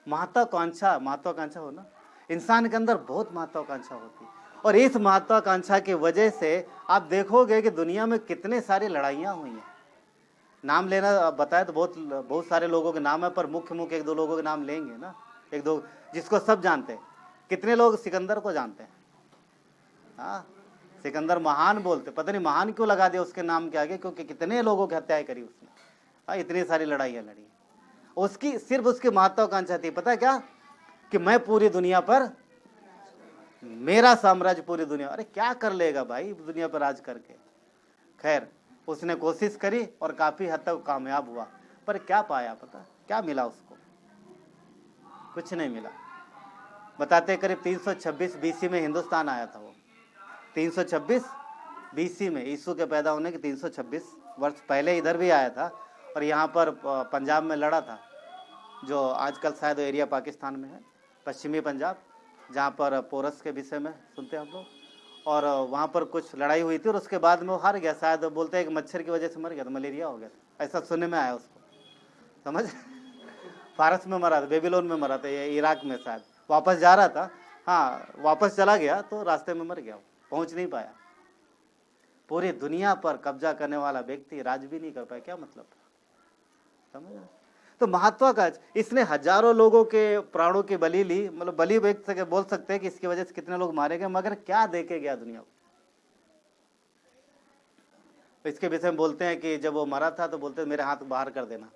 [SPEAKER 3] महत्वाकांक्षा हो ना, इंसान के अंदर बहुत महत्वाकांक्षा होती है, और इस महत्वाकांक्षा की वजह से आप देखोगे कि दुनिया में कितने सारी लड़ाइयाँ हुई हैं। नाम लेना बताए तो बहुत सारे लोगों के नाम है, पर मुख्य 1-2 लोगों के नाम लेंगे ना, 1-2 जिसको सब जानते हैं। कितने लोग सिकंदर को जानते हैं? हाँ सिकंदर महान बोलते, पता नहीं महान क्यों लगा दिया उसके नाम के आगे, क्योंकि कितने लोगों की हत्याएं करी उसने। हाँ इतनी सारी लड़ाइयाँ लड़ी, उसकी सिर्फ उसकी महत्वाकांक्षा थी, पता क्या, कि मैं पूरी दुनिया पर, मेरा साम्राज्य पूरी दुनिया। अरे क्या कर लेगा भाई दुनिया पर राज करके। खैर उसने कोशिश करी और काफी हद तक कामयाब हुआ, पर क्या पाया पता, क्या मिला उसको? कुछ नहीं मिला। बताते करीब 326 BC में हिंदुस्तान आया था वो, 326 BC में, यीशु के पैदा होने के 326 वर्ष पहले इधर भी आया था, और यहाँ पर पंजाब में लड़ा था, जो आजकल शायद एरिया पाकिस्तान में है, पश्चिमी पंजाब, जहाँ पर पोरस के विषय में सुनते हैं हम लोग। और वहाँ पर कुछ लड़ाई हुई थी, और उसके बाद में वो हार गया, शायद बोलते हैं कि मच्छर की वजह से मर गया था, मलेरिया हो गया था, ऐसा सुनने में आया उसको। समझ फारस में मरा था, बेबीलोन में मरा था, ये इराक में शायद, वापस जा रहा था, हाँ वापस चला गया तो रास्ते में मर गया, पहुँच नहीं पाया। पूरी दुनिया पर कब्जा करने वाला व्यक्ति राज भी नहीं कर पाया, क्या मतलब? समझ? तो महत्वाकांक्षा, इसने हजारों लोगों के प्राणों की बलि ली, मतलब बलि व्यक्त से बोल सकते हैं कि इसकी वजह से कितने लोग मारे गए, मगर क्या दे के गया दुनिया को? इसके विषय में बोलते हैं कि जब वो मरा था तो बोलते मेरे हाथ बाहर कर देना,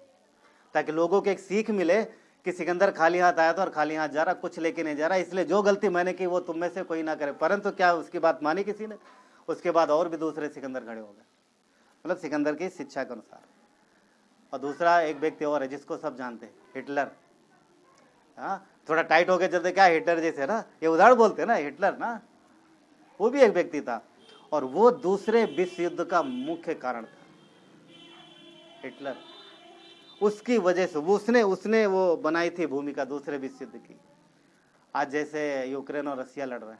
[SPEAKER 3] ताकि लोगों को एक सीख मिले कि सिकंदर खाली हाथ आया था और खाली हाथ जा रहा, कुछ लेके नहीं जा रहा, इसलिए जो गलती मैंने की वो तुम में से कोई ना करे। परंतु क्या उसकी बात मानी किसी ने? उसके बाद और भी दूसरे सिकंदर खड़े हो गए, मतलब सिकंदर की शिक्षा के अनुसार। और दूसरा एक व्यक्ति और है जिसको सब जानते हैं, हिटलर। हाँ, थोड़ा टाइट होके चलते, क्या हिटलर जैसे ना, ये उदाहरण बोलते हैं ना, हिटलर ना, वो भी एक व्यक्ति था और वो दूसरे विश्व युद्ध का मुख्य कारण था, हिटलर। उसकी वजह से उसने वो बनाई थी भूमिका दूसरे विश्व युद्ध की। आज जैसे यूक्रेन और रसिया लड़ रहे हैं,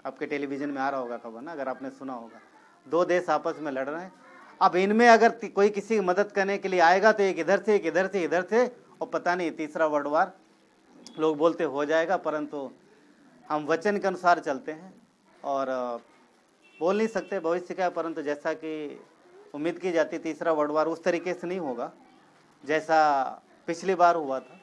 [SPEAKER 3] आपके टेलीविजन में आ रहा होगा खबर ना, अगर आपने सुना होगा, दो देश आपस में लड़ रहे हैं। अब इनमें अगर कोई किसी की मदद करने के लिए आएगा तो एक इधर से एक इधर से इधर से, और पता नहीं तीसरा वर्ल्ड वार लोग बोलते हो जाएगा, परंतु हम वचन के अनुसार चलते हैं और बोल नहीं सकते भविष्य का, परंतु जैसा कि उम्मीद की जाती तीसरा वर्ल्ड वार उस तरीके से नहीं होगा जैसा पिछली बार हुआ था।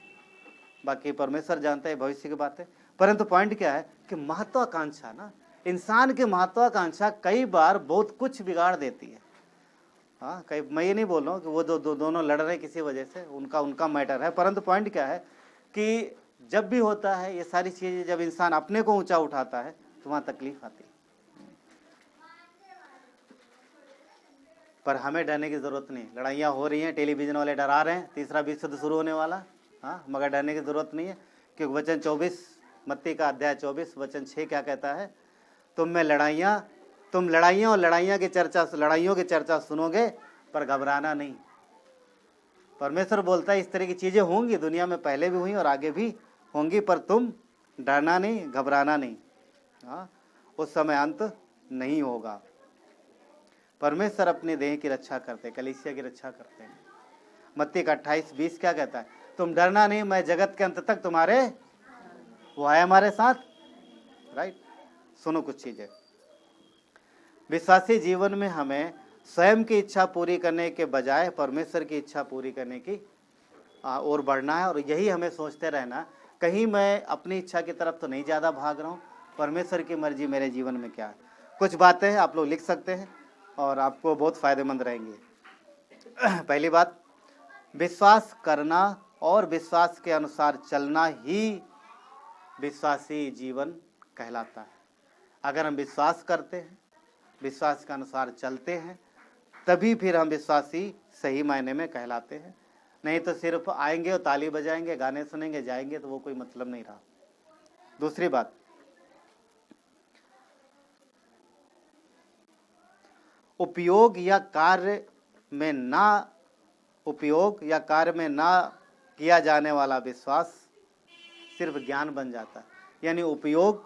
[SPEAKER 3] बाकी परमेश्वर जानता है भविष्य की बातें, परंतु पॉइंट क्या है कि महत्वाकांक्षा ना, इंसान की महत्वाकांक्षा कई बार बहुत कुछ बिगाड़ देती है। हाँ, कई, मैं ये नहीं बोल रहा हूँ कि वो दोनों लड़ रहे किसी वजह से, उनका मैटर है, परंतु पॉइंट क्या है कि जब भी होता है ये सारी चीजें, जब इंसान अपने को ऊंचा उठाता है तो वहां तकलीफ आती है। पर हमें डरने की जरूरत नहीं, लड़ाइयाँ हो रही हैं, टेलीविजन वाले डरा रहे हैं, तीसरा विश्व युद्ध शुरू होने वाला, हाँ, मगर डरने की जरूरत नहीं है, क्योंकि वचन 24 मत्ती का अध्याय 24 वचन 6 क्या कहता है? तुम लड़ाइयाँ और लड़ाइयों की चर्चा सुनोगे पर घबराना नहीं। परमेश्वर बोलता है इस तरह की चीजें होंगी, दुनिया में पहले भी हुई और आगे भी होंगी, पर तुम डरना नहीं, घबराना नहीं। हाँ, उस समय अंत नहीं होगा। परमेश्वर अपने देह की रक्षा करते, कलीसिया की रक्षा करते हैं। मत्ती का 28:20 क्या कहता है? तुम डरना नहीं, मैं जगत के अंत तक तुम्हारे, वो है हमारे साथ। राइट, सुनो कुछ चीजें। विश्वासी जीवन में हमें स्वयं की इच्छा पूरी करने के बजाय परमेश्वर की इच्छा पूरी करने की ओर बढ़ना है, और यही हमें सोचते रहना, कहीं मैं अपनी इच्छा की तरफ तो नहीं ज़्यादा भाग रहा हूँ, परमेश्वर की मर्जी मेरे जीवन में क्या है। कुछ बातें हैं आप लोग लिख सकते हैं और आपको बहुत फ़ायदेमंद रहेंगी। पहली बात, विश्वास करना और विश्वास के अनुसार चलना ही विश्वासी जीवन कहलाता है। अगर हम विश्वास करते हैं, विश्वास के अनुसार चलते हैं, तभी फिर हम विश्वासी सही मायने में कहलाते हैं। नहीं तो सिर्फ आएंगे और ताली बजाएंगे, गाने सुनेंगे, जाएंगे, तो वो कोई मतलब नहीं रहा। दूसरी बात, उपयोग या कार्य में ना किया जाने वाला विश्वास सिर्फ ज्ञान बन जाता है। यानी उपयोग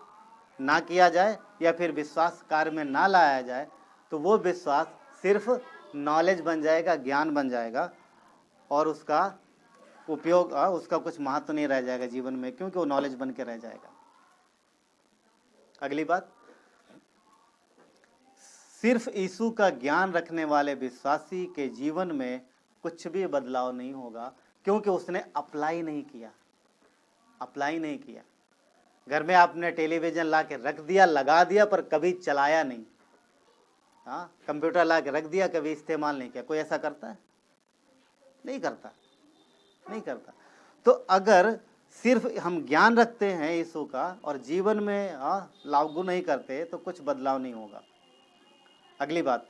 [SPEAKER 3] ना किया जाए या फिर विश्वास कार्य में ना लाया जाए तो वो विश्वास सिर्फ नॉलेज बन जाएगा, ज्ञान बन जाएगा, और उसका उपयोग उसका कुछ महत्व नहीं रह जाएगा जीवन में, क्योंकि वो नॉलेज बन के रह जाएगा। अगली बात, सिर्फ यीशु का ज्ञान रखने वाले विश्वासी के जीवन में कुछ भी बदलाव नहीं होगा, क्योंकि उसने अप्लाई नहीं किया। घर में आपने टेलीविजन ला के रख दिया, लगा दिया, पर कभी चलाया नहीं। हाँ, कंप्यूटर ला के रख दिया, कभी इस्तेमाल नहीं किया। कोई ऐसा करता है? नहीं करता। तो अगर सिर्फ हम ज्ञान रखते हैं यीशु का और जीवन में लागू नहीं करते तो कुछ बदलाव नहीं होगा। अगली बात,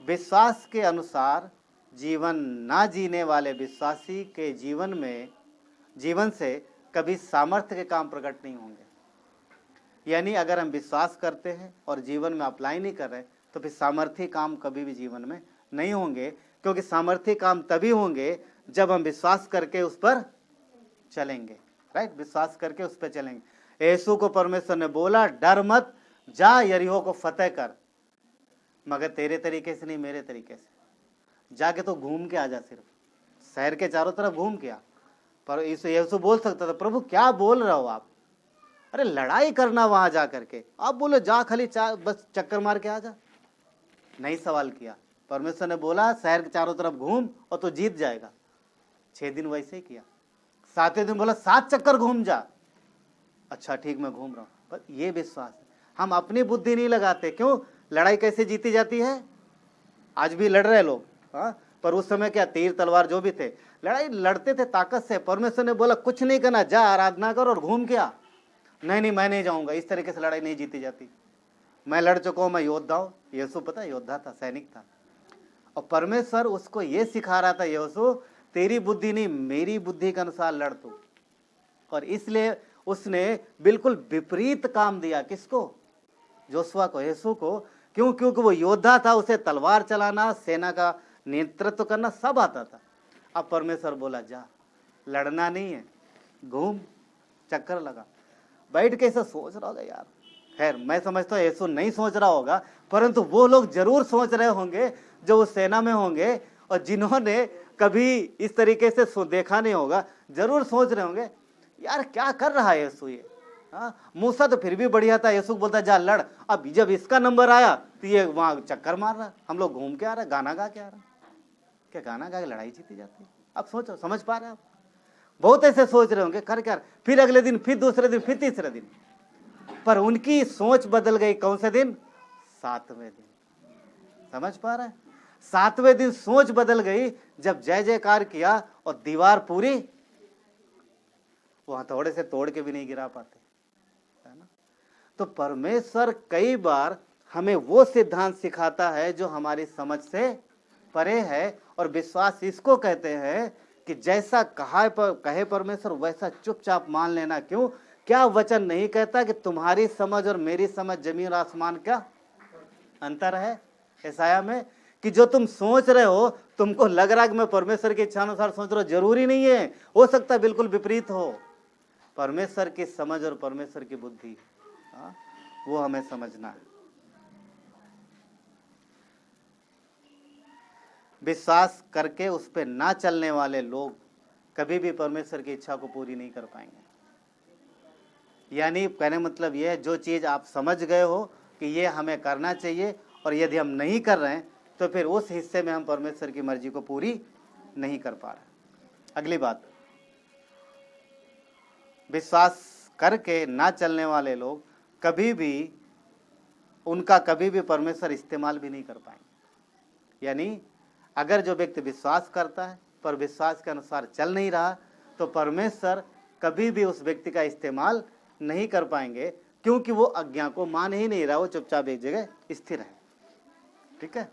[SPEAKER 3] विश्वास के अनुसार जीवन ना जीने वाले विश्वासी के जीवन से कभी सामर्थ्य के काम प्रकट नहीं होंगे। यानी अगर हम विश्वास करते हैं और जीवन में अप्लाई नहीं कर रहे तो फिर सामर्थ्य काम कभी भी जीवन में नहीं होंगे, क्योंकि सामर्थ्य काम तभी होंगे जब हम विश्वास करके उस पर चलेंगे। राइट, विश्वास करके उस पर चलेंगे। यीशु को परमेश्वर ने बोला, डर मत, जा यरीहो को फतेह कर, मगर तेरे तरीके से नहीं, मेरे तरीके से। जाके तो घूम के आ जा, सिर्फ शहर के चारों तरफ घूम के आ। पर यीशु बोल सकता था, प्रभु क्या बोल रहे हो आप? अरे लड़ाई करना वहां जा करके, आप बोले जा खाली बस चक्कर मार के आ जा। नहीं सवाल किया। परमेश्वर ने बोला शहर के चारों तरफ घूम और तो जीत जाएगा। 6 दिन वैसे ही किया। 7वें दिन बोला 7 चक्कर घूम जा। अच्छा ठीक, मैं घूम रहा हूं। पर ये विश्वास है, हम अपनी बुद्धि नहीं लगाते। क्यों? लड़ाई कैसे जीती जाती है? आज भी लड़ रहे लोग, हाँ, पर उस समय क्या तीर तलवार जो भी थे, लड़ाई लड़ते थे ताकत से। परमेश्वर ने बोला कुछ नहीं करना, जा आराधना कर और घूम के आ। नहीं नहीं मैं नहीं जाऊंगा, इस तरीके से लड़ाई नहीं जीती जाती। मैं लड़ चुका हूं, मैं योद्धा हूं। यीशु पता है योद्धा था, सैनिक था, और परमेश्वर उसको ये सिखा रहा था, यीशु तेरी बुद्धि नहीं मेरी बुद्धि के अनुसार लड़ तू। और इसलिए उसने बिल्कुल विपरीत काम दिया, किसको? जोशुआ को, यीशु को। क्यों? क्योंकि वो योद्धा था, उसे तलवार चलाना, सेना का नेतृत्व करना सब आता था। अब परमेश्वर बोला जा, लड़ना नहीं है, घूम, चक्कर लगा। बैठ के ऐसा सोच रहा होगा यार, खैर मैं समझता हूँ यीशु नहीं सोच रहा होगा, परंतु वो लोग जरूर सोच रहे होंगे जो उस सेना में होंगे और जिन्होंने कभी इस तरीके से देखा नहीं होगा, जरूर सोच रहे होंगे यार क्या कर रहा है यीशु ये। हाँ, मूसा तो फिर भी बढ़िया था, यीशु बोलता जा लड़। अब जब इसका नंबर आया तो ये वहां चक्कर मार रहा, हम लोग घूम के आ रहे, गाना गा के आ रहा। क्या गाना गा के लड़ाई जीती जाती है? आप सोचो, समझ पा रहे हैं आप? बहुत ऐसे सोच रहे होंगे, कर क्या, फिर अगले दिन, फिर दूसरे दिन, फिर तीसरे दिन। पर उनकी सोच बदल गई। कौन से दिन? 7वें दिन। समझ पा रहे हैं? 7वें दिन सोच बदल गई जब जय जयकार किया और दीवार पूरी, वहां थोड़े से तोड़ के भी नहीं गिरा पाते, है ना? तो परमेश्वर कई बार हमें वो सिद्धांत सिखाता है जो हमारी समझ से परे है, और विश्वास इसको कहते हैं कि जैसा कहे परमेश्वर वैसा चुपचाप मान लेना। क्यों? क्या वचन नहीं कहता कि तुम्हारी समझ और मेरी समझ जमीन और आसमान का अंतर है? यशायाह में कि जो तुम सोच रहे हो, तुमको लग रहा है कि मैं परमेश्वर की इच्छा अनुसार सोच रहा हूं, जरूरी नहीं है, हो सकता है बिल्कुल विपरीत हो। परमेश्वर की समझ और परमेश्वर की बुद्धि, वो हमें समझना है। विश्वास करके उस पर ना चलने वाले लोग कभी भी परमेश्वर की इच्छा को पूरी नहीं कर पाएंगे। यानी कहने मतलब यह है, जो चीज आप समझ गए हो कि ये हमें करना चाहिए और यदि हम नहीं कर रहे हैं तो फिर उस हिस्से में हम परमेश्वर की मर्जी को पूरी नहीं कर पा रहे। अगली बात, विश्वास करके ना चलने वाले लोग कभी भी, उनका कभी भी परमेश्वर इस्तेमाल भी नहीं कर पाएंगे। यानी अगर जो व्यक्ति विश्वास करता है पर विश्वास के अनुसार चल नहीं रहा, तो परमेश्वर कभी भी उस व्यक्ति का इस्तेमाल नहीं कर पाएंगे, क्योंकि वो आज्ञा को मान ही नहीं रहा, वो चुपचाप एक जगह स्थिर है। ठीक है?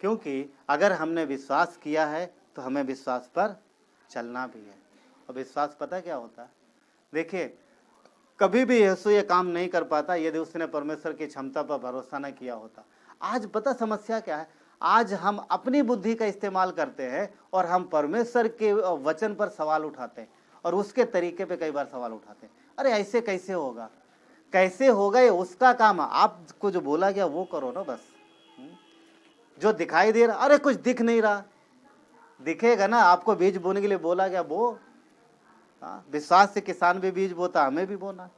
[SPEAKER 3] क्योंकि अगर हमने विश्वास किया है तो हमें विश्वास पर चलना भी है। और विश्वास पता क्या होता है? देखिए, कभी भी यीशु ये काम नहीं कर पाता यदि उसने परमेश्वर की क्षमता पर भरोसा न किया होता। आज पता समस्या क्या है? आज हम अपनी बुद्धि का इस्तेमाल करते हैं और हम परमेश्वर के वचन पर सवाल उठाते हैं और उसके तरीके पे कई बार सवाल उठाते हैं। अरे ऐसे कैसे होगा, कैसे होगा, ये उसका काम है, आपको जो बोला गया वो करो ना बस। जो दिखाई दे रहा, अरे कुछ दिख नहीं रहा, दिखेगा ना। आपको बीज बोने के लिए बोला गया, बो। विश्वास से किसान भी बीज बोता, हमें भी बोना।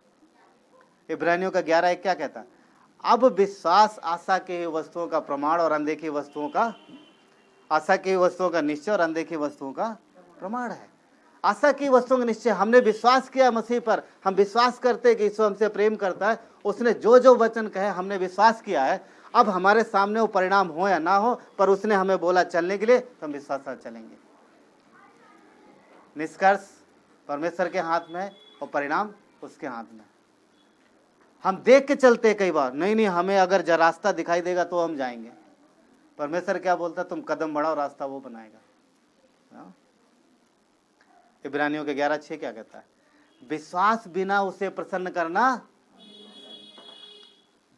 [SPEAKER 3] इब्रानियों का 11:1 क्या कहता? अब विश्वास आशा की वस्तुओं का प्रमाण और अनदेखी वस्तुओं का, आशा की वस्तुओं का निश्चय और अनदेखी वस्तुओं का प्रमाण है। आशा की वस्तुओं का निश्चय, हमने विश्वास किया मसीह पर, हम विश्वास करते कि यीशु हमसे प्रेम करता है, उसने जो जो वचन कहे हमने विश्वास किया है। अब हमारे सामने वो परिणाम हो या ना हो, पर उसने हमें बोला चलने के लिए, तो हम विश्वास से चलेंगे। निष्कर्ष परमेश्वर के हाथ में है और परिणाम उसके हाथ में। हम देख के चलते हैं कई बार, नहीं हमें अगर रास्ता दिखाई देगा तो हम जाएंगे। परमेश्वर क्या बोलता? तुम कदम बढ़ाओ, रास्ता वो बनाएगा। इब्रानियों के 11:6 क्या कहता है? विश्वास बिना उसे प्रसन्न करना,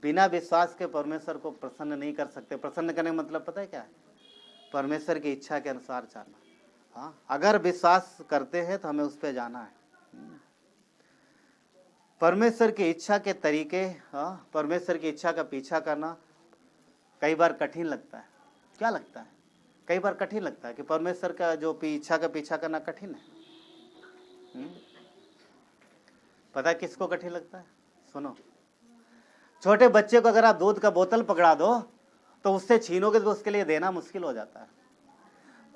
[SPEAKER 3] बिना विश्वास के परमेश्वर को प्रसन्न नहीं कर सकते। प्रसन्न करने का मतलब पता है क्या है? परमेश्वर की इच्छा के अनुसार चलना। हाँ, अगर विश्वास करते हैं तो हमें उस पर जाना है। परमेश्वर की इच्छा के तरीके, परमेश्वर की इच्छा का पीछा करना कई बार कठिन लगता है। क्या लगता है? कई बार कठिन लगता है कि परमेश्वर का जो इच्छा का पीछा करना कठिन है। पता है किसको कठिन लगता है? सुनो, छोटे बच्चे को अगर आप दूध का बोतल पकड़ा दो तो उससे छीनोगे तो उसके लिए देना मुश्किल हो जाता है,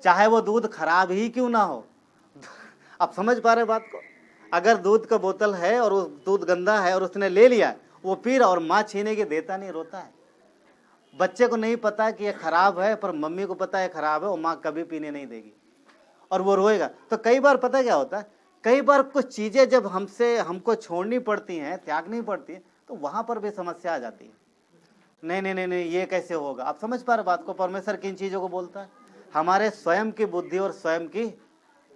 [SPEAKER 3] चाहे वो दूध खराब ही क्यों ना हो। आप समझ पा रहे बात को? अगर दूध का बोतल है और वो दूध गंदा है और उसने ले लिया, वो पी रहा और माँ छीने के देता नहीं, रोता है। बच्चे को नहीं पता कि ये खराब है, पर मम्मी को पता है खराब है, और माँ कभी पीने नहीं देगी और वो रोएगा। तो कई बार पता क्या होता है, कई बार कुछ चीजें जब हमको छोड़नी पड़ती हैं, त्यागनी पड़ती है, तो वहां पर भी समस्या आ जाती है। नहीं नहीं नहीं नहीं, ये कैसे होगा? आप समझ पा रहे बात को? परमेश्वर किन चीजों को बोलता है? हमारे स्वयं की बुद्धि और स्वयं की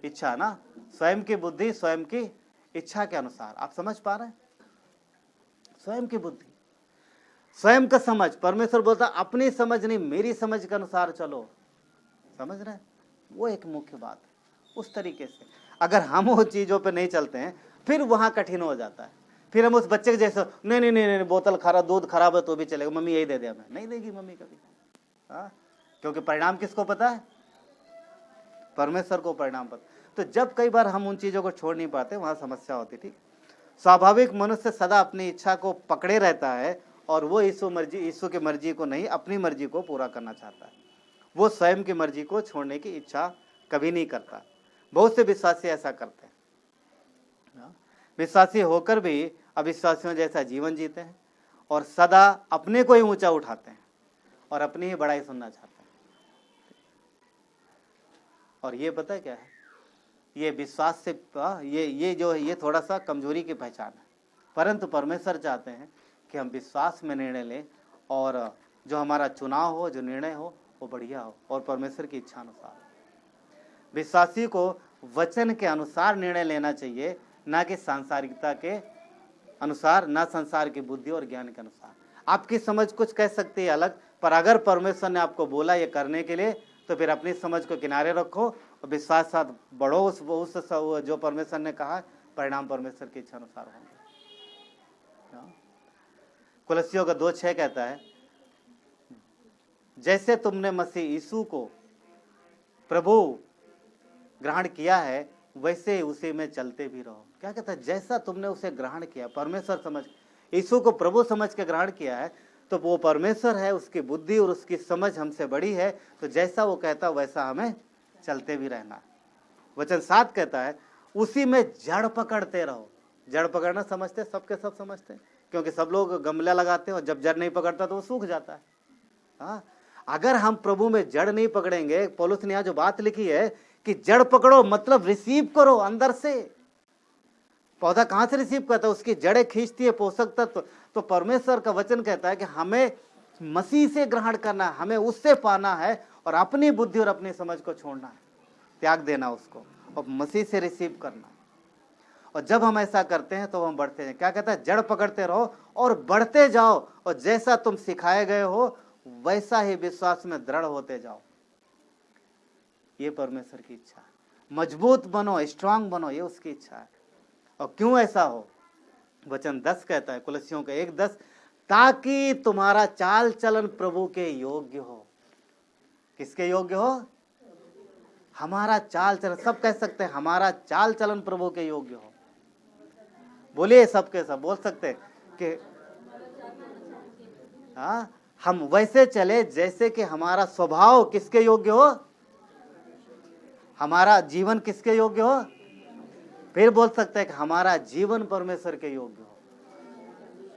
[SPEAKER 3] इच्छा ना, स्वयं की बुद्धि स्वयं की इच्छा के अनुसार। आप समझ पा रहे हैं? स्वयं की बुद्धि, स्वयं का समझ। परमेश्वर बोलता अपनी समझ नहीं, मेरी समझ के अनुसार चलो। समझ रहे हैं? वो एक मुख्य बात है। उस तरीके से अगर हम वो चीजों पे नहीं चलते हैं, फिर वहां कठिन हो जाता है। फिर हम उस बच्चे के जैसे नहीं नहीं नहीं नहीं, बोतल खराब, दूध खराब है तो भी चलेगा, मम्मी यही दे दे, हमें नहीं देगी मम्मी कभी। हाँ, क्योंकि परिणाम किसको पता है? परमेश्वर को परिणाम पता। तो जब कई बार हम उन चीजों को छोड़ नहीं पाते, वहां समस्या होती। ठीक, स्वाभाविक मनुष्य सदा अपनी इच्छा को पकड़े रहता है और वो यीशु की मर्जी को नहीं, अपनी मर्जी को पूरा करना चाहता है। वो स्वयं की मर्जी को छोड़ने की इच्छा कभी नहीं करता। बहुत से विश्वासी ऐसा करते हैं। विश्वासी होकर भी अविश्वासियों जैसा जीवन जीते हैं और सदा अपने को ही ऊंचा उठाते हैं और अपनी ही बड़ाई सुनना चाहते हैं। और ये पता है क्या है? ये विश्वास से ये थोड़ा सा कमजोरी की पहचान है। परंतु परमेश्वर चाहते हैं कि हम विश्वास में निर्णय लें और जो हमारा चुनाव हो, जो निर्णय हो, वो बढ़िया हो और परमेश्वर की इच्छा अनुसार। विश्वासी को वचन के अनुसार निर्णय लेना चाहिए, ना कि सांसारिकता के अनुसार, ना संसार की बुद्धि और ज्ञान के अनुसार। आपकी समझ कुछ कह सकती है अलग, पर अगर परमेश्वर ने आपको बोला ये करने के लिए, तो फिर अपनी समझ को किनारे रखो और विश्वास साथ बढ़ो उस जो परमेश्वर ने कहा। परिणाम परमेश्वर की इच्छा अनुसार होंगे। कुलस्सियों का 2:6 कहता है, जैसे तुमने मसीह यीशु को प्रभु ग्रहण किया है, वैसे ही उसी में चलते भी रहो। क्या कहता है? जैसा तुमने उसे ग्रहण किया, परमेश्वर समझ, यीशु को प्रभु समझ के ग्रहण किया है, तो वो परमेश्वर है, उसकी बुद्धि और उसकी समझ हमसे बड़ी है। तो जैसा वो कहता वैसा हमें चलते भी रहना है। वचन 7 कहता है, उसी में जड़ पकड़ते रहो। जड़ पकड़ना समझते, सबके सब समझते हैं, क्योंकि सब लोग गमला लगाते हैं और जब जड़ नहीं पकड़ता तो वो सूख जाता है। हाँ, अगर हम प्रभु में जड़ नहीं पकड़ेंगे, पौलुस ने यहाँ जो बात लिखी है कि जड़ पकड़ो, मतलब रिसीव करो अंदर से। पौधा कहां से रिसीव करता है? उसकी जड़ें खींचती है पोषक तत्व। तो परमेश्वर का वचन कहता है कि हमें मसीह से ग्रहण करना है, हमें उससे पाना है और अपनी बुद्धि और अपनी समझ को छोड़ना है, त्याग देना उसको और मसीह से रिसीव करना। और जब हम ऐसा करते हैं तो हम बढ़ते हैं। क्या कहता है? जड़ पकड़ते रहो और बढ़ते जाओ, और जैसा तुम सिखाए गए हो वैसा ही विश्वास में दृढ़ होते जाओ। ये परमेश्वर की इच्छा है। मजबूत बनो, स्ट्रांग बनो, ये उसकी इच्छा है। और क्यों ऐसा हो? वचन 10 कहता है, कुलस्सियों का 1:10, ताकि तुम्हारा चाल चलन प्रभु के योग्य हो। किसके योग्य हो? हमारा चाल चलन। सब कह सकते हैं हमारा चाल चलन प्रभु के योग्य हो। बोलिए, सबके सब बोल सकते हैं कि हाँ, हम वैसे चले जैसे कि हमारा स्वभाव किसके योग्य हो, हमारा जीवन किसके योग्य हो। फिर बोल सकते हैं कि हमारा जीवन परमेश्वर के योग्य हो,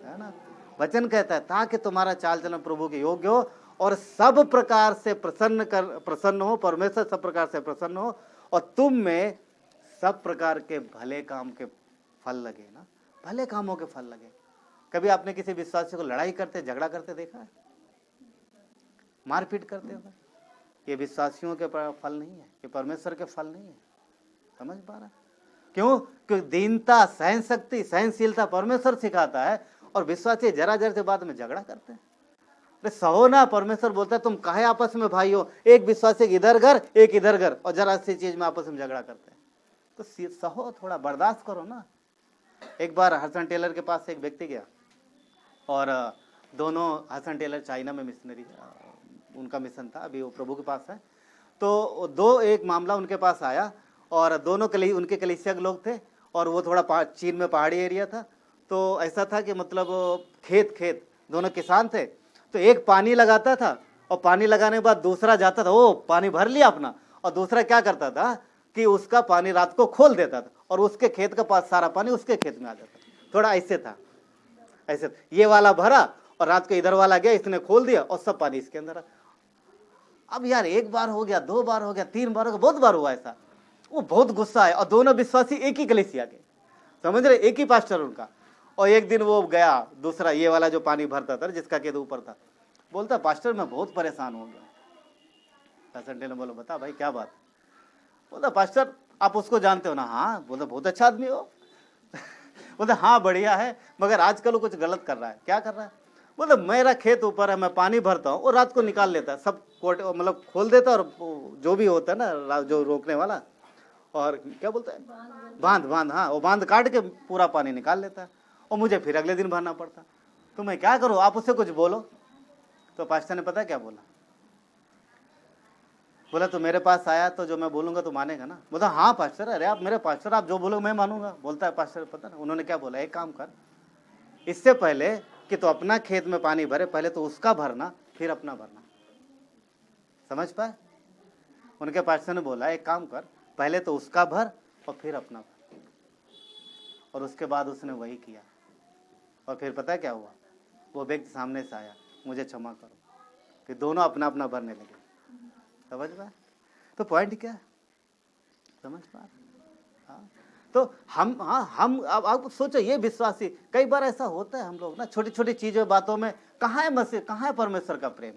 [SPEAKER 3] है ना। वचन कहता है ताकि तुम्हारा चाल चलन प्रभु के योग्य हो और सब प्रकार से प्रसन्न हो, परमेश्वर सब प्रकार से प्रसन्न हो और तुम में सब प्रकार के भले काम के फल लगे ना, भले कामों के फल लगे। कभी आपने किसी विश्वासी को लड़ाई करते, झगड़ा करते देखा है? मारपीट करते हो? ये विश्वासियों के फल नहीं है, ये परमेश्वर के फल नहीं है। समझ पा रहा? क्यों? क्योंकि दीनता, सहन शक्ति, सहनशीलता परमेश्वर सिखाता है और विश्वासी जरा जरा से बात में झगड़ा करते हैं। सहो ना, परमेश्वर बोलता है तुम काहे आपस में भाई हो, एक विश्वासी इधर घर एक इधर घर और जरा सी चीज में आपस में झगड़ा करते हैं। तो सहो, थोड़ा बर्दाश्त करो ना। एक बार हसन टेलर के पास एक व्यक्ति गया और दोनों, हसन टेलर चाइना में मिशनरी, उनका मिशन था, अभी वो प्रभु के पास है। तो एक मामला उनके पास आया और दोनों उनके कलीसिया के लोग थे और वो थोड़ा चीन में पहाड़ी एरिया था। तो ऐसा था कि मतलब खेत दोनों किसान थे। तो एक पानी लगाता था और पानी लगाने के बाद दूसरा जाता था, वो पानी भर लिया अपना, और दूसरा क्या करता था कि उसका पानी रात को खोल देता था और उसके खेत का पास सारा पानी उसके खेत में आ जाता। थोड़ा ऐसे था, ऐसे ये वाला भरा और रात को इधर वाला गया, इसने खोल दिया और सब पानी इसके अंदर। अब यार एक बार हो गया, 2 बार हो गया, 3 बार हो गया, बहुत बार हुआ ऐसा। वो बहुत गुस्सा है और दोनों विश्वासी एक ही कलीसिया के, समझ रहे, एक ही पास्टर उनका। और एक दिन वो गया, दूसरा ये वाला जो पानी भरता था जिसका खेत ऊपर था, बोलता पास्टर मैं बहुत परेशान हो गया। संडे ने बोला बता भाई क्या बात। बोलता पास्टर आप उसको जानते हो ना? हाँ। बोलता बहुत अच्छा आदमी हो। बोलता हाँ बढ़िया है, मगर आजकल वो कुछ गलत कर रहा है। क्या कर रहा है? बोलता मेरा खेत ऊपर है, मैं पानी भरता हूँ और रात को निकाल लेता है सब, कोटे मतलब खोल देता है, और जो भी होता है ना जो रोकने वाला, और क्या बोलता है, बांध, हाँ, वो बांध काट के पूरा पानी निकाल लेता है और मुझे फिर अगले दिन भरना पड़ता। तो मैं क्या करूँ, आप उससे कुछ बोलो। तो पास्टर ने पता क्या बोला? बोला तो मेरे पास आया तो जो मैं बोलूंगा तो मानेगा ना? बोला हाँ पास्टर, अरे आप मेरे पास्टर, आप जो बोलोगे मैं मानूंगा। बोलता है पास्टर पता ना उन्होंने क्या बोला, एक काम कर, इससे पहले कि तो अपना खेत में पानी भरे, पहले तो उसका भरना फिर अपना भरना। समझ पाए? उनके पास्टर ने बोला एक काम कर, पहले तो उसका भर और फिर अपना भर। और उसके बाद उसने वही किया। और फिर पता है क्या हुआ? वो व्यक्ति सामने से आया, मुझे क्षमा करो। फिर दोनों अपना अपना भरने लगे। समझ पाए? तो पॉइंट क्या है? समझ पाए? हाँ। तो हम अब आप सोचो, ये विश्वासी, कई बार ऐसा होता है हम लोग ना छोटी छोटी चीजों बातों में, कहाँ है मसीह, कहाँ है परमेश्वर का प्रेम?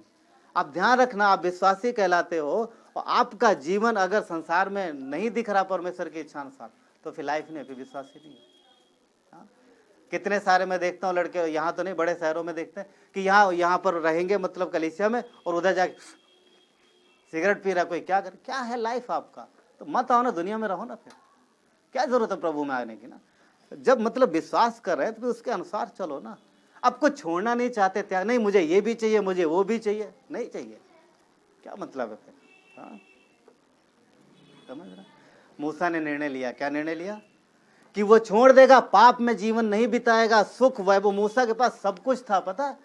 [SPEAKER 3] आप ध्यान रखना, आप विश्वासी कहलाते हो और आपका जीवन अगर संसार में नहीं दिख रहा परमेश्वर की इच्छा अनुसार, तो फिर लाइफ नहीं है, फिर विश्वासी नहीं है। हाँ? कितने सारे मैं देखता हूँ लड़के, यहाँ तो नहीं बड़े शहरों में देखते हैं कि यहाँ पर रहेंगे मतलब कलीसिया में, और उधर जाके सिगरेट पी रहा कोई, क्या कर, क्या है लाइफ आपका? तो मत आओ ना, दुनिया में रहो ना, फिर क्या जरूरत है प्रभु में आने की ना? जब मतलब विश्वास कर रहे हैं तो फिर उसके अनुसार चलो ना। आपको छोड़ना नहीं चाहते, त्याग नहीं, मुझे ये भी चाहिए, मुझे वो भी चाहिए, नहीं चाहिए, क्या मतलब है फिर? हाँ, समझ रहा? मूसा ने निर्णय लिया, क्या निर्णय लिया? कि वो छोड़ देगा, पाप में जीवन नहीं बिताएगा, सुख वैभव। मूसा के पास सब कुछ था, पता,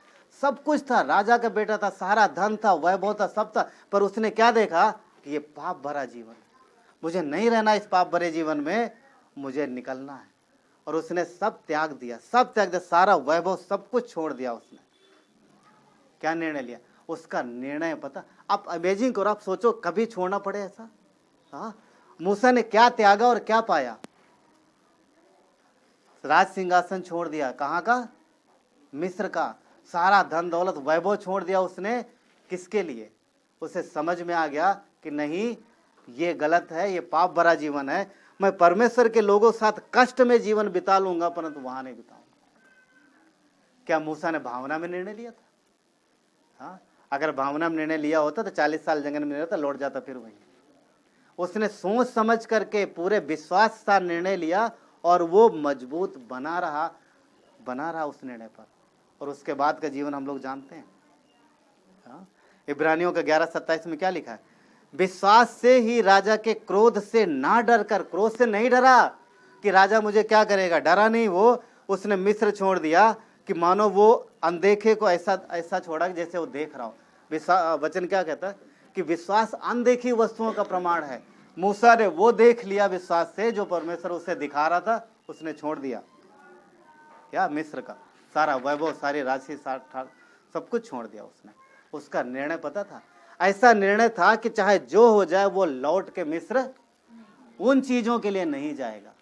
[SPEAKER 3] सब कुछ था, राजा का बेटा था, सारा धन था, वैभव था, सब था, पर उसने क्या देखा कि ये पाप भरा जीवन, मुझे नहीं रहना इस पाप भरे जीवन में, मुझे निकलना है। और उसने सब त्याग दिया, सारा वैभव सब कुछ छोड़ दिया उसने। क्या निर्णय लिया? उसका निर्णय पता, आप इमेजिन करो, आप सोचो कभी छोड़ना पड़े ऐसा? हाँ, मूसा ने क्या त्यागा और क्या पाया? राज सिंहासन छोड़ दिया, कहाँ का? मिस्र का। सारा धन दौलत वैभव छोड़ दिया उसने, किसके लिए? उसे समझ में आ गया कि नहीं, ये गलत है, ये पाप भरा जीवन है, मैं परमेश्वर के लोगों साथ कष्ट में जीवन बिता लूंगा, परंतु वहां नहीं बिताऊंगा। क्या मूसा ने भावना में निर्णय लिया था? हाँ, अगर भावना में निर्णय लिया होता तो 40 साल जंगल में रहता, लौट जाता फिर वहीं। उसने सोच समझ करके पूरे विश्वास से निर्णय लिया और वो मजबूत बना रहा उस निर्णय पर। और उसके बाद का जीवन हम लोग जानते हैं। हाँ? इब्रानियों का 11:27 में क्या लिखा है? विश्वास से ही राजा के क्रोध से ना डर कर, क्रोध से नहीं डरा कि राजा मुझे क्या करेगा, डरा नहीं वो। उसने मिस्र छोड़ दिया कि मानो वो अनदेखे को ऐसा छोड़ा जैसे वो देख रहा हो। वचन क्या कहता है कि विश्वास अनदेखी वस्तुओं का प्रमाण है। मूसा ने वो देख लिया विश्वास से जो परमेश्वर उसे दिखा रहा था, उसने छोड़ दिया क्या? मिस्र का सारा वैभव, सारी राशि, सब कुछ छोड़ दिया उसने। उसका निर्णय पता था, ऐसा निर्णय था कि चाहे जो हो जाए वो लौट के मिस्र उन चीजों के लिए नहीं जाएगा।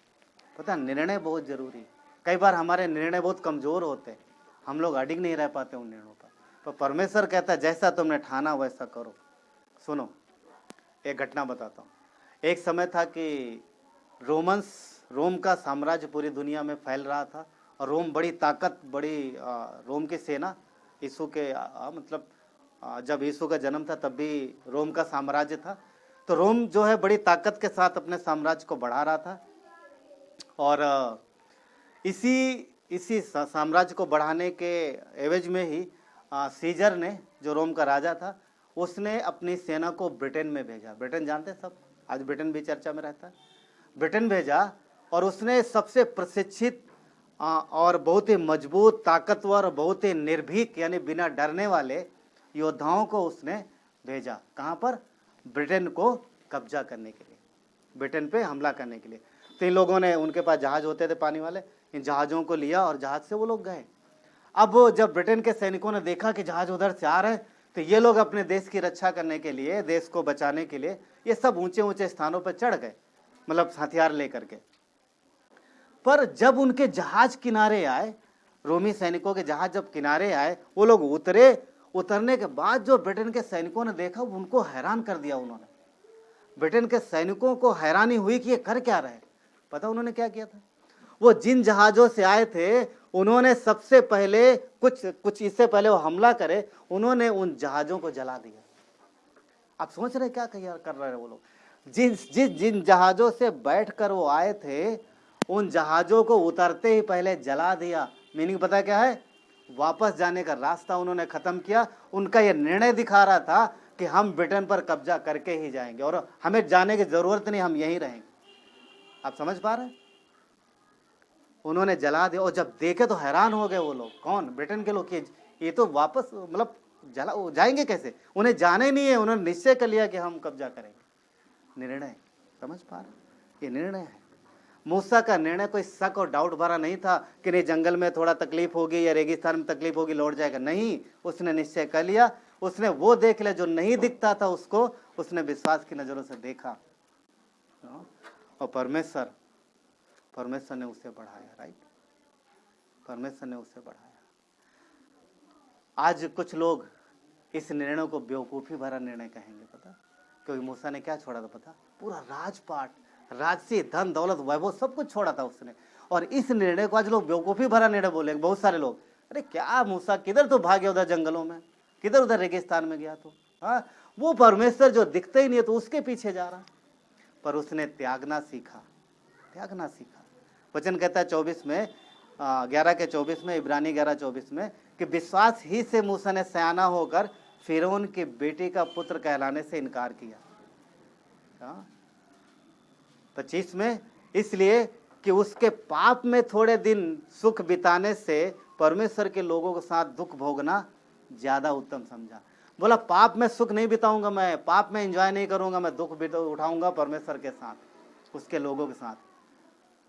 [SPEAKER 3] पता, निर्णय बहुत जरूरी है। कई बार हमारे निर्णय बहुत कमजोर होते हैं, हम लोग अडिग नहीं रह पाते उन निर्णयों पर। तो परमेश्वर कहता है जैसा तुमने ठाना वैसा करो। सुनो, एक घटना बताता हूँ। एक समय था कि रोम का साम्राज्य पूरी दुनिया में फैल रहा था और रोम बड़ी ताकत, रोम की सेना, यीशु के मतलब जब यीशु का जन्म था तब भी रोम का साम्राज्य था। तो रोम जो है बड़ी ताकत के साथ अपने साम्राज्य को बढ़ा रहा था। और इसी साम्राज्य को बढ़ाने के एवज में ही सीजर ने, जो रोम का राजा था, उसने अपनी सेना को ब्रिटेन में भेजा। ब्रिटेन जानते हैं सब, आज ब्रिटेन भी चर्चा में रहता है। ब्रिटेन भेजा और उसने सबसे प्रशिक्षित और बहुत ही मजबूत, ताकतवर, बहुत ही निर्भीक यानी बिना डरने वाले योद्धाओं को उसने भेजा। कहाँ पर? ब्रिटेन को कब्जा करने के लिए, ब्रिटेन पे हमला करने के लिए। तो इन लोगों ने, उनके पास जहाज होते थे पानी वाले, इन जहाज़ों को लिया और जहाज से वो लोग गए। अब जब ब्रिटेन के सैनिकों ने देखा कि जहाज उधर से आ रहे हैं, तो ये लोग अपने देश की रक्षा करने के लिए, देश को बचाने के लिए ये सब ऊंचे ऊंचे स्थानों पर चढ़ गए, मतलब हथियार लेकर के। पर जब उनके जहाज किनारे आए, रोमी सैनिकों के जहाज जब किनारे आए, वो लोग उतरने के बाद जो ब्रिटेन के सैनिकों ने देखा, उनको हैरान कर दिया उन्होंने। ब्रिटेन के सैनिकों को हैरानी हुई कि ये कर क्या रहे। पता उन्होंने क्या किया था? वो जिन जहाजों से आए थे, उन्होंने सबसे पहले कुछ इससे पहले वो हमला करे, उन्होंने उन जहाजों को जला दिया। आप सोच रहे क्या कर रहे हैं वो लोग? जिन जहाजों से बैठकर वो आए थे, उन जहाजों को उतरते ही पहले जला दिया। मीनिंग पता क्या है? वापस जाने का रास्ता उन्होंने खत्म किया। उनका ये निर्णय दिखा रहा था कि हम ब्रिटेन पर कब्जा करके ही जाएंगे और हमें जाने की जरूरत नहीं, हम यहीं रहेंगे। आप समझ पा रहे हैं? उन्होंने जला दिया और जब देखे तो हैरान हो गए वो लोग। कौन? ब्रिटेन के लोग। ये तो वापस मतलब जाएंगे कैसे? उन्हें जाने नहीं है। उन्होंने निश्चय कर लिया कि हम कब्जा करेंगे। निर्णय, समझ पा रहे? ये निर्णय है। मूसा का निर्णय कोई शक और डाउट भरा नहीं था कि नहीं जंगल में थोड़ा तकलीफ होगी या रेगिस्तान में तकलीफ होगी, लौट जाएगा। नहीं, उसने निश्चय कर लिया। उसने वो देख लिया जो नहीं दिखता था, उसको उसने विश्वास की नजरों से देखा और परमेश्वर ने उसे बढ़ाया। राइट, परमेश्वर ने उसे बढ़ाया। आज कुछ लोग इस निर्णय को बेवकूफ़ी भरा निर्णय कहेंगे, पता? क्योंकि मूसा ने क्या छोड़ा था पता? पूरा राजपाट, राजसी, धन दौलत, वैभव सब कुछ छोड़ा था उसने। और इस निर्णय को आज लोग बेवकूफ़ी भरा निर्णय बोलेंगे। बहुत सारे लोग, अरे क्या मूसा, किधर तो भाग गया उधर जंगलों में, किधर उधर रेगिस्तान में गया तो? हाँ, वो परमेश्वर जो दिखता ही नहीं है तो उसके पीछे जा रहा। पर उसने त्यागना सीखा। वचन कहता है 24 में 11 के 24 में, इब्रानी 11:24 में, कि विश्वास ही से मूसा ने सयाना होकर फिरौन की बेटी का पुत्र कहलाने से इनकार किया। 25 में, इसलिए कि उसके पाप में थोड़े दिन सुख बिताने से परमेश्वर के लोगों के साथ दुख भोगना ज्यादा उत्तम समझा। बोला पाप में सुख नहीं बिताऊंगा, मैं पाप में एंजॉय नहीं करूंगा, मैं दुख उठाऊंगा परमेश्वर के साथ, उसके लोगों के साथ।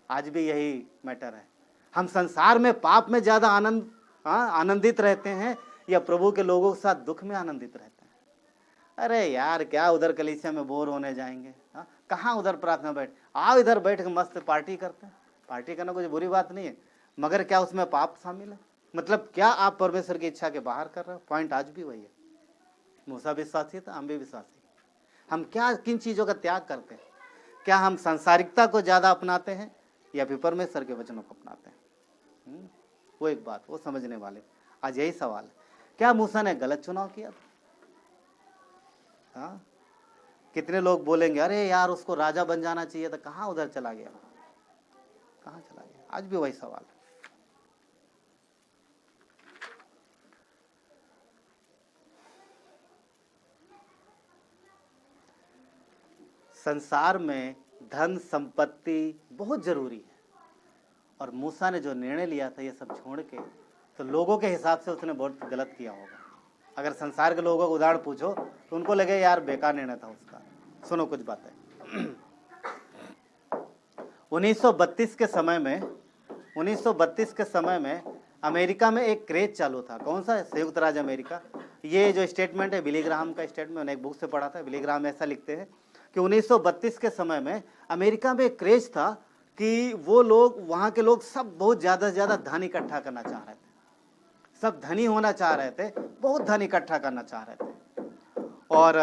[SPEAKER 3] आज भी यही मैटर है। हम संसार में पाप में ज्यादा आनंदित रहते हैं या प्रभु के लोगों के साथ दुख में आनंदित रहते हैं? अरे यार, क्या उधर कलीसिया में बोर होने जाएंगे? कहाँ उधर प्रार्थना बैठ, आओ इधर बैठ के मस्त पार्टी करते हैं। पार्टी करना कुछ बुरी बात नहीं है, मगर क्या उसमें पाप शामिल है? मतलब क्या आप परमेश्वर की इच्छा के बाहर कर रहे हो? पॉइंट आज भी वही है। मूसा विश्वासी था, हम भी विश्वासी। हम क्या किन चीजों का त्याग करते हैं? क्या हम सांसारिकता को ज्यादा अपनाते हैं या फिर परमेश्वर के वचनों को अपनाते हैं? वो एक बात, वो समझने वाले। आज यही सवाल है, क्या मूसा ने गलत चुनाव किया था? हाँ, कितने लोग बोलेंगे अरे यार उसको राजा बन जाना चाहिए था, कहाँ उधर चला गया, कहाँ चला गया? आज भी वही सवाल है। संसार में धन संपत्ति बहुत जरूरी है, और मूसा ने जो निर्णय लिया था ये सब छोड़ के, तो लोगों के हिसाब से उसने बहुत गलत किया होगा। अगर संसार के लोगों को उदाहरण पूछो तो उनको लगे यार बेकार निर्णय था उसका। सुनो कुछ बातें। 1932 के समय में अमेरिका में एक क्रेज चालू था। कौन सा? संयुक्त राज्य अमेरिका। ये जो स्टेटमेंट है बिली ग्राहम का स्टेटमेंट, मैंने एक बुक से पढ़ा था। बिली ग्राहम ऐसा लिखते हैं कि 1932 के समय में अमेरिका में एक क्रेज था कि वो लोग, वहाँ के लोग सब बहुत ज़्यादा से ज़्यादा धन इकट्ठा करना चाह रहे थे, सब धनी होना चाह रहे थे, बहुत धन इकट्ठा करना चाह रहे थे। और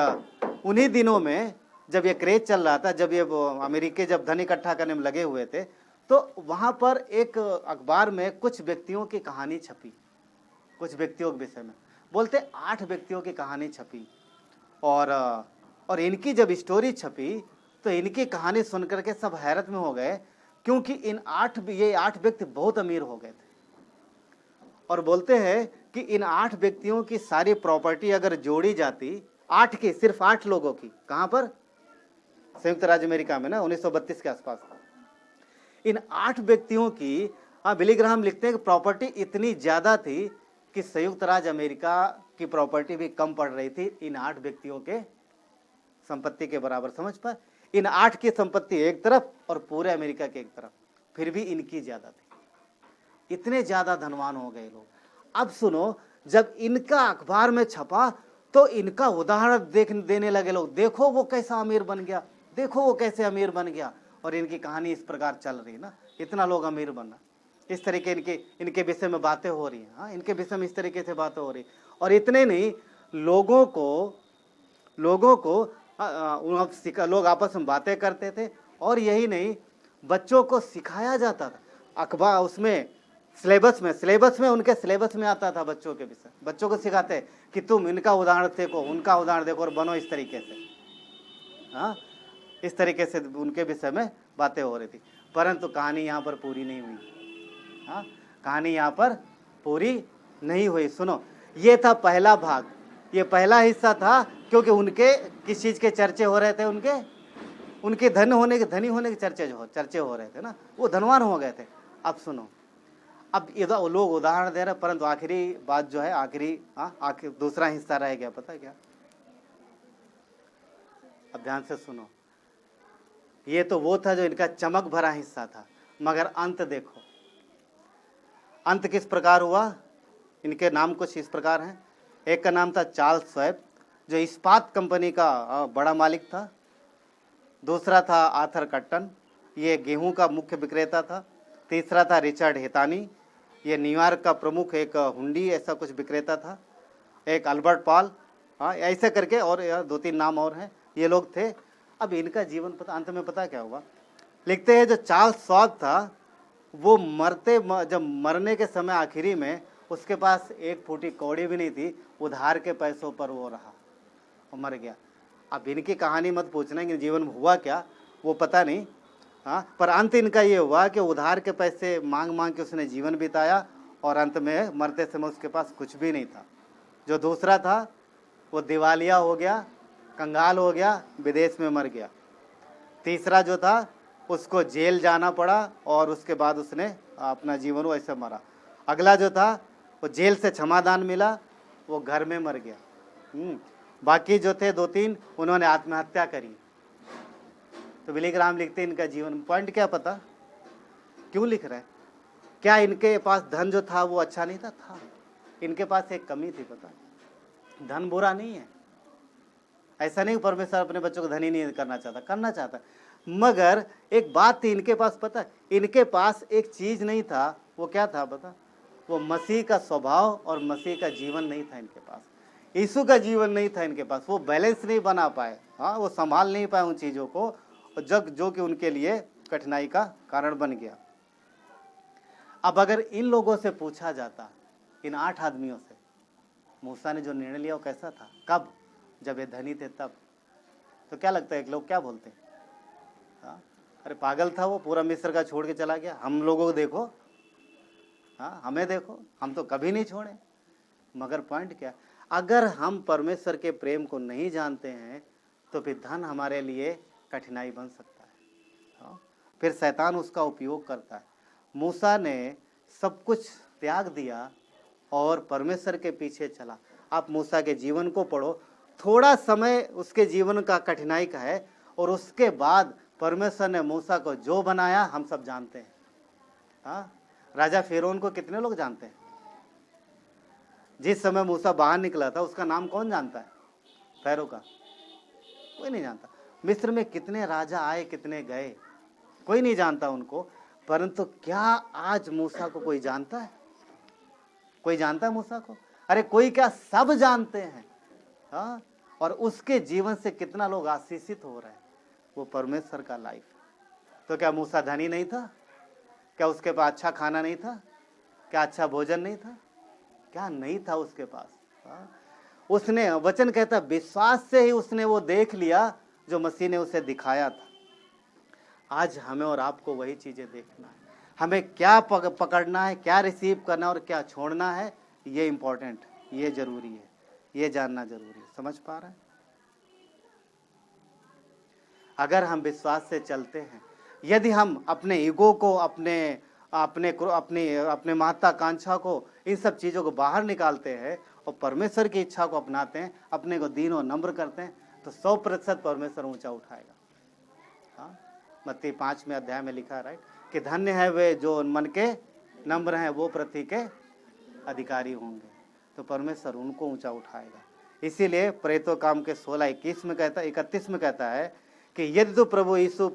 [SPEAKER 3] उन्हीं दिनों में जब ये क्रेज चल रहा था, जब ये अमेरिकी जब धन इकट्ठा करने में लगे हुए थे, तो वहाँ पर एक अखबार में कुछ व्यक्तियों की कहानी छपी। कुछ व्यक्तियों के विषय में बोलते 8 व्यक्तियों की कहानी छपी। और इनकी जब स्टोरी छपी तो इनकी कहानी सुनकर के सब हैरत में हो गए, क्योंकि ये 8 व्यक्ति बहुत अमीर हो गए थे। और बोलते हैं कि इन 8 व्यक्तियों की सारी प्रॉपर्टी अगर जोड़ी जाती, सिर्फ 8 लोगों की, कहां पर? संयुक्त राज्य अमेरिका में ना, 1932 के आसपास। इन 8 व्यक्तियों की, बिली ग्राहम लिखते हैं कि प्रॉपर्टी इतनी ज्यादा थी कि संयुक्त राज्य अमेरिका की प्रॉपर्टी भी कम पड़ रही थी इन 8 व्यक्तियों के संपत्ति के बराबर। समझ पाए? इन 8 की संपत्ति एक तरफ और पूरे अमेरिका के एक तरफ, फिर भी इनकी ज्यादा थी। इतने ज्यादा धनवान हो गए लोग। अब सुनो, जब इनका अखबार में छपा तो इनका उदाहरण देने लगे लोग, देखो वो कैसा अमीर बन गया, देखो वो कैसे अमीर बन गया। और इनकी कहानी इस प्रकार चल रही है ना, इतना लोग अमीर बनना, इस तरीके इनके विषय में बातें हो रही हैं। हाँ, इनके विषय में इस तरीके से बातें हो रही। और इतने नहीं, लोगों को लोग आपस में बातें करते थे। और यही नहीं, बच्चों को सिखाया जाता था अखबार, उसमें सिलेबस में उनके सिलेबस में आता था बच्चों के विषय। बच्चों को सिखाते कि तुम इनका उदाहरण देखो, उनका उदाहरण देखो और बनो इस तरीके से। हाँ, इस तरीके से उनके विषय में बातें हो रही थी। परंतु कहानी यहाँ पर पूरी नहीं हुई। हाँ, कहानी यहाँ पर पूरी नहीं हुई। सुनो, ये था पहला भाग, ये पहला हिस्सा था, क्योंकि उनके किस चीज के चर्चे हो रहे थे, उनके धनी होने के चर्चे हो रहे थे ना, वो धनवान हो गए थे। अब सुनो, अब इधर लोग उदाहरण दे रहे, परंतु आखिरी बात जो है, आखिर दूसरा हिस्सा रह गया। पता क्या? अब ध्यान से सुनो, ये तो वो था जो इनका चमक भरा हिस्सा था, मगर अंत देखो, अंत किस प्रकार हुआ। इनके नाम कुछ इस प्रकार हैं। एक का नाम था चार्ल्स श्वेब, जो इस्पात कंपनी का बड़ा मालिक था। दूसरा था आर्थर कट्टन, ये गेहूं का मुख्य विक्रेता था। तीसरा था रिचर्ड हेतानी, ये न्यूयॉर्क का प्रमुख एक हुंडी ऐसा कुछ विक्रेता था। एक अल्बर्ट पॉल, ऐसे करके और 2-3 नाम और हैं, ये लोग थे। अब इनका जीवन अंत में पता क्या हुआ? लिखते हैं जो चार्ल्स श्वेब था, वो जब मरने के समय आखिरी में उसके पास 1 फूटी कौड़ी भी नहीं थी, उधार के पैसों पर वो रहा और मर गया। अब इनकी कहानी मत पूछना कि जीवन में हुआ क्या, वो पता नहीं। हाँ, पर अंत इनका ये हुआ कि उधार के पैसे मांग के उसने जीवन बिताया और अंत में मरते समय उसके पास कुछ भी नहीं था। जो दूसरा था वो दिवालिया हो गया, कंगाल हो गया, विदेश में मर गया। तीसरा जो था उसको जेल जाना पड़ा और उसके बाद उसने अपना जीवन वैसे मरा। अगला जो था वो जेल से क्षमादान मिला, वो घर में मर गया। बाकी जो थे 2-3 उन्होंने आत्महत्या करी। तो बिली ग्राम लिखते इनका जीवन, पॉइंट क्या पता क्यों लिख रहे हैं? क्या इनके पास धन जो था वो अच्छा नहीं था? इनके पास एक कमी थी। पता, धन बुरा नहीं है, ऐसा नहीं परमेश्वर अपने बच्चों को धनी नहीं करना चाहता, मगर एक बात थी इनके पास। पता, इनके पास एक चीज नहीं था। वो क्या था पता? वो मसीह का स्वभाव और मसीह का जीवन नहीं था इनके पास। यीशु का जीवन नहीं था इनके पास। वो बैलेंस नहीं बना पाए। हाँ, वो संभाल नहीं पाए उन चीजों को, और जो कि उनके लिए कठिनाई का कारण बन गया। अब अगर इन लोगों से पूछा जाता, इन 8 आदमियों से, मूसा ने जो निर्णय लिया वो कैसा था, कब, जब ये धनी थे तब, तो क्या लगता है लोग क्या बोलते हैं? हाँ, अरे पागल था वो, पूरा मिस्र का छोड़ के चला गया। हम लोगों को देखो, हाँ, हमें देखो, हम तो कभी नहीं छोड़े। मगर पॉइंट क्या, अगर हम परमेश्वर के प्रेम को नहीं जानते हैं तो फिर धन हमारे लिए कठिनाई बन सकता है। हाँ, फिर शैतान उसका उपयोग करता है। मूसा ने सब कुछ त्याग दिया और परमेश्वर के पीछे चला। आप मूसा के जीवन को पढ़ो, थोड़ा समय उसके जीवन का कठिनाई का है, और उसके बाद परमेश्वर ने मूसा को जो बनाया हम सब जानते हैं। हाँ, राजा फिरौन को कितने लोग जानते हैं? जिस समय मूसा बाहर निकला था उसका नाम कौन जानता है? फैरो का कोई नहीं जानता। मिस्र में कितने राजा आए, कितने गए, कोई नहीं जानता उनको। परंतु क्या आज मूसा को कोई जानता है? कोई जानता है मूसा को? अरे कोई क्या, सब जानते हैं। हाँ, और उसके जीवन से कितना लोग आशीषित हो रहे हैं, वो परमेश्वर का लाइफ। तो क्या मूसा धनी नहीं था? क्या उसके पास अच्छा खाना नहीं था? क्या अच्छा भोजन नहीं था? क्या नहीं था उसके पास? उसने, वचन कहता, विश्वास से ही उसने वो देख लिया जो मसीह ने उसे दिखाया था। आज हमें और आपको वही चीजें देखना है। हमें क्या पकड़ना है, क्या रिसीव करना है और क्या छोड़ना है, ये इंपॉर्टेंट, ये जरूरी है, ये जानना जरूरी है। समझ पा रहे हैं? अगर हम विश्वास से चलते हैं, यदि हम अपने ईगो को, अपने महत्वाकांक्षा को, इन सब चीज़ों को बाहर निकालते हैं और परमेश्वर की इच्छा को अपनाते हैं, अपने को दीन और नम्र करते हैं, तो 100% परमेश्वर ऊंचा उठाएगा। मत्ती 5वें अध्याय में लिखा है, राइट, कि धन्य है वे जो मन के नम्र हैं, वो पृथ्वी के अधिकारी होंगे। तो परमेश्वर उनको ऊंचा उठाएगा। इसीलिए प्रेरितों काम के 16:31 में कहता, 31 में कहता है कि यदि तू प्रभु यीशु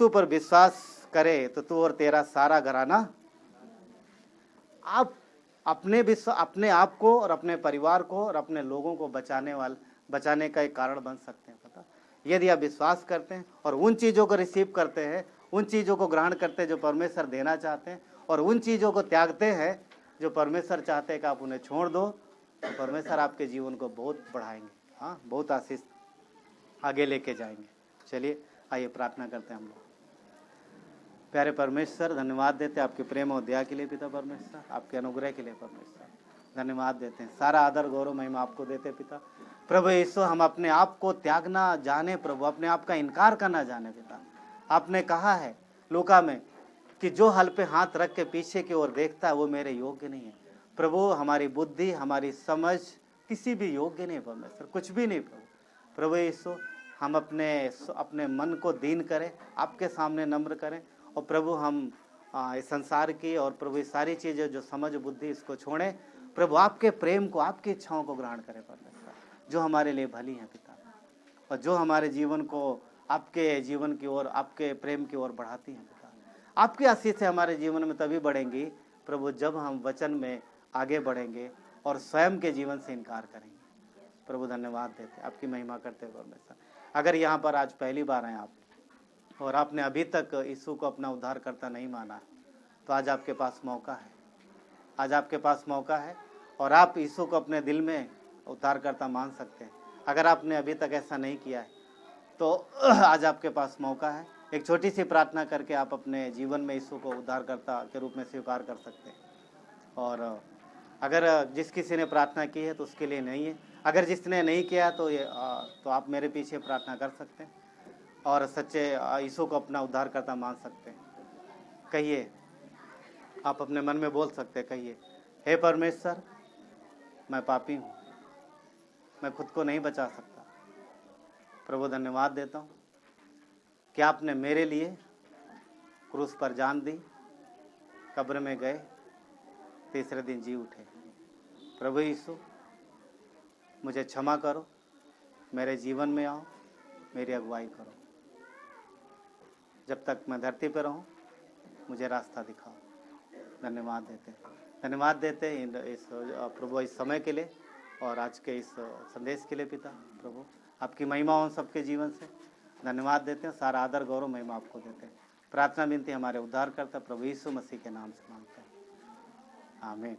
[SPEAKER 3] पर विश्वास करे तो तू और तेरा सारा घराना, आप अपने आप को और अपने परिवार को और अपने लोगों को बचाने का एक कारण बन सकते हैं। पता, यदि आप विश्वास करते हैं और उन चीज़ों को रिसीव करते हैं, उन चीज़ों को ग्रहण करते हैं जो परमेश्वर देना चाहते हैं, और उन चीज़ों को त्यागते हैं जो परमेश्वर चाहते हैं कि आप उन्हें छोड़ दो, तो परमेश्वर आपके जीवन को बहुत बढ़ाएंगे, हाँ, बहुत आशीष आगे लेके जाएंगे। चलिए आइए प्रार्थना करते हैं हम लोग। प्यारे परमेश्वर, धन्यवाद देते हैं आपके प्रेम और दया के लिए पिता परमेश्वर, आपके अनुग्रह के लिए परमेश्वर धन्यवाद देते हैं। सारा आदर गौरव महिमा आपको देते पिता। प्रभु यीशु, हम अपने आप को त्यागना जाने प्रभु, अपने आप का इनकार करना जाने पिता। आपने कहा है लूका में कि जो हल पे हाथ रख के पीछे की ओर देखता है वो मेरे योग्य नहीं है। प्रभु, हमारी बुद्धि, हमारी समझ किसी भी योग्य नहीं परमेश्वर, कुछ भी नहीं प्रभु। प्रभु यीशु, हम अपने मन को दीन करें, आपके सामने नम्र करें, और प्रभु हम इस संसार की और प्रभु ये सारी चीज़ें जो समझ बुद्धि इसको छोड़ें प्रभु, आपके प्रेम को, आपकी इच्छाओं को ग्रहण करें परमेश्वर, जो हमारे लिए भली हैं पिता, और जो हमारे जीवन को आपके जीवन की ओर, आपके प्रेम की ओर बढ़ाती हैं पिता। आपकी आशीष से हमारे जीवन में तभी बढ़ेंगी प्रभु जब हम वचन में आगे बढ़ेंगे और स्वयं के जीवन से इनकार करेंगे। प्रभु धन्यवाद देते, आपकी महिमा करते हैं परमेश्वर। अगर यहाँ पर आज पहली बार आए आप और आपने अभी तक यीशु को अपना उद्धारकर्ता नहीं माना, तो आज आपके पास मौका है, आज आपके पास मौका है, और आप यीशु को अपने दिल में उद्धारकर्ता मान सकते हैं। अगर आपने अभी तक ऐसा नहीं किया है तो आज आपके पास मौका है। एक छोटी सी प्रार्थना करके आप अपने जीवन में यीशु को उद्धारकर्ता के रूप में स्वीकार कर सकते हैं। और अगर जिस किसी ने प्रार्थना की है तो उसके लिए नहीं है, अगर जिसने नहीं किया तो आप मेरे पीछे प्रार्थना कर सकते हैं और सच्चे यीशु को अपना उद्धारकर्ता मान सकते हैं। कहिए, आप अपने मन में बोल सकते हैं, कहिए, हे परमेश्वर, मैं पापी हूँ, मैं खुद को नहीं बचा सकता। प्रभु धन्यवाद देता हूँ कि आपने मेरे लिए क्रूस पर जान दी, कब्र में गए, तीसरे दिन जी उठे। प्रभु यीशु, मुझे क्षमा करो, मेरे जीवन में आओ, मेरी अगुवाई करो। जब तक मैं धरती पर रहूं मुझे रास्ता दिखाओ। धन्यवाद देते इस प्रभु इस समय के लिए और आज के इस संदेश के लिए पिता। प्रभु आपकी महिमा हो सबके जीवन से। धन्यवाद देते हैं, सारा आदर गौरव महिमा आपको देते हैं। प्रार्थना विनती हमारे उद्धारकर्ता प्रभु यीशु मसीह के नाम से मांगते हैं, आमीन।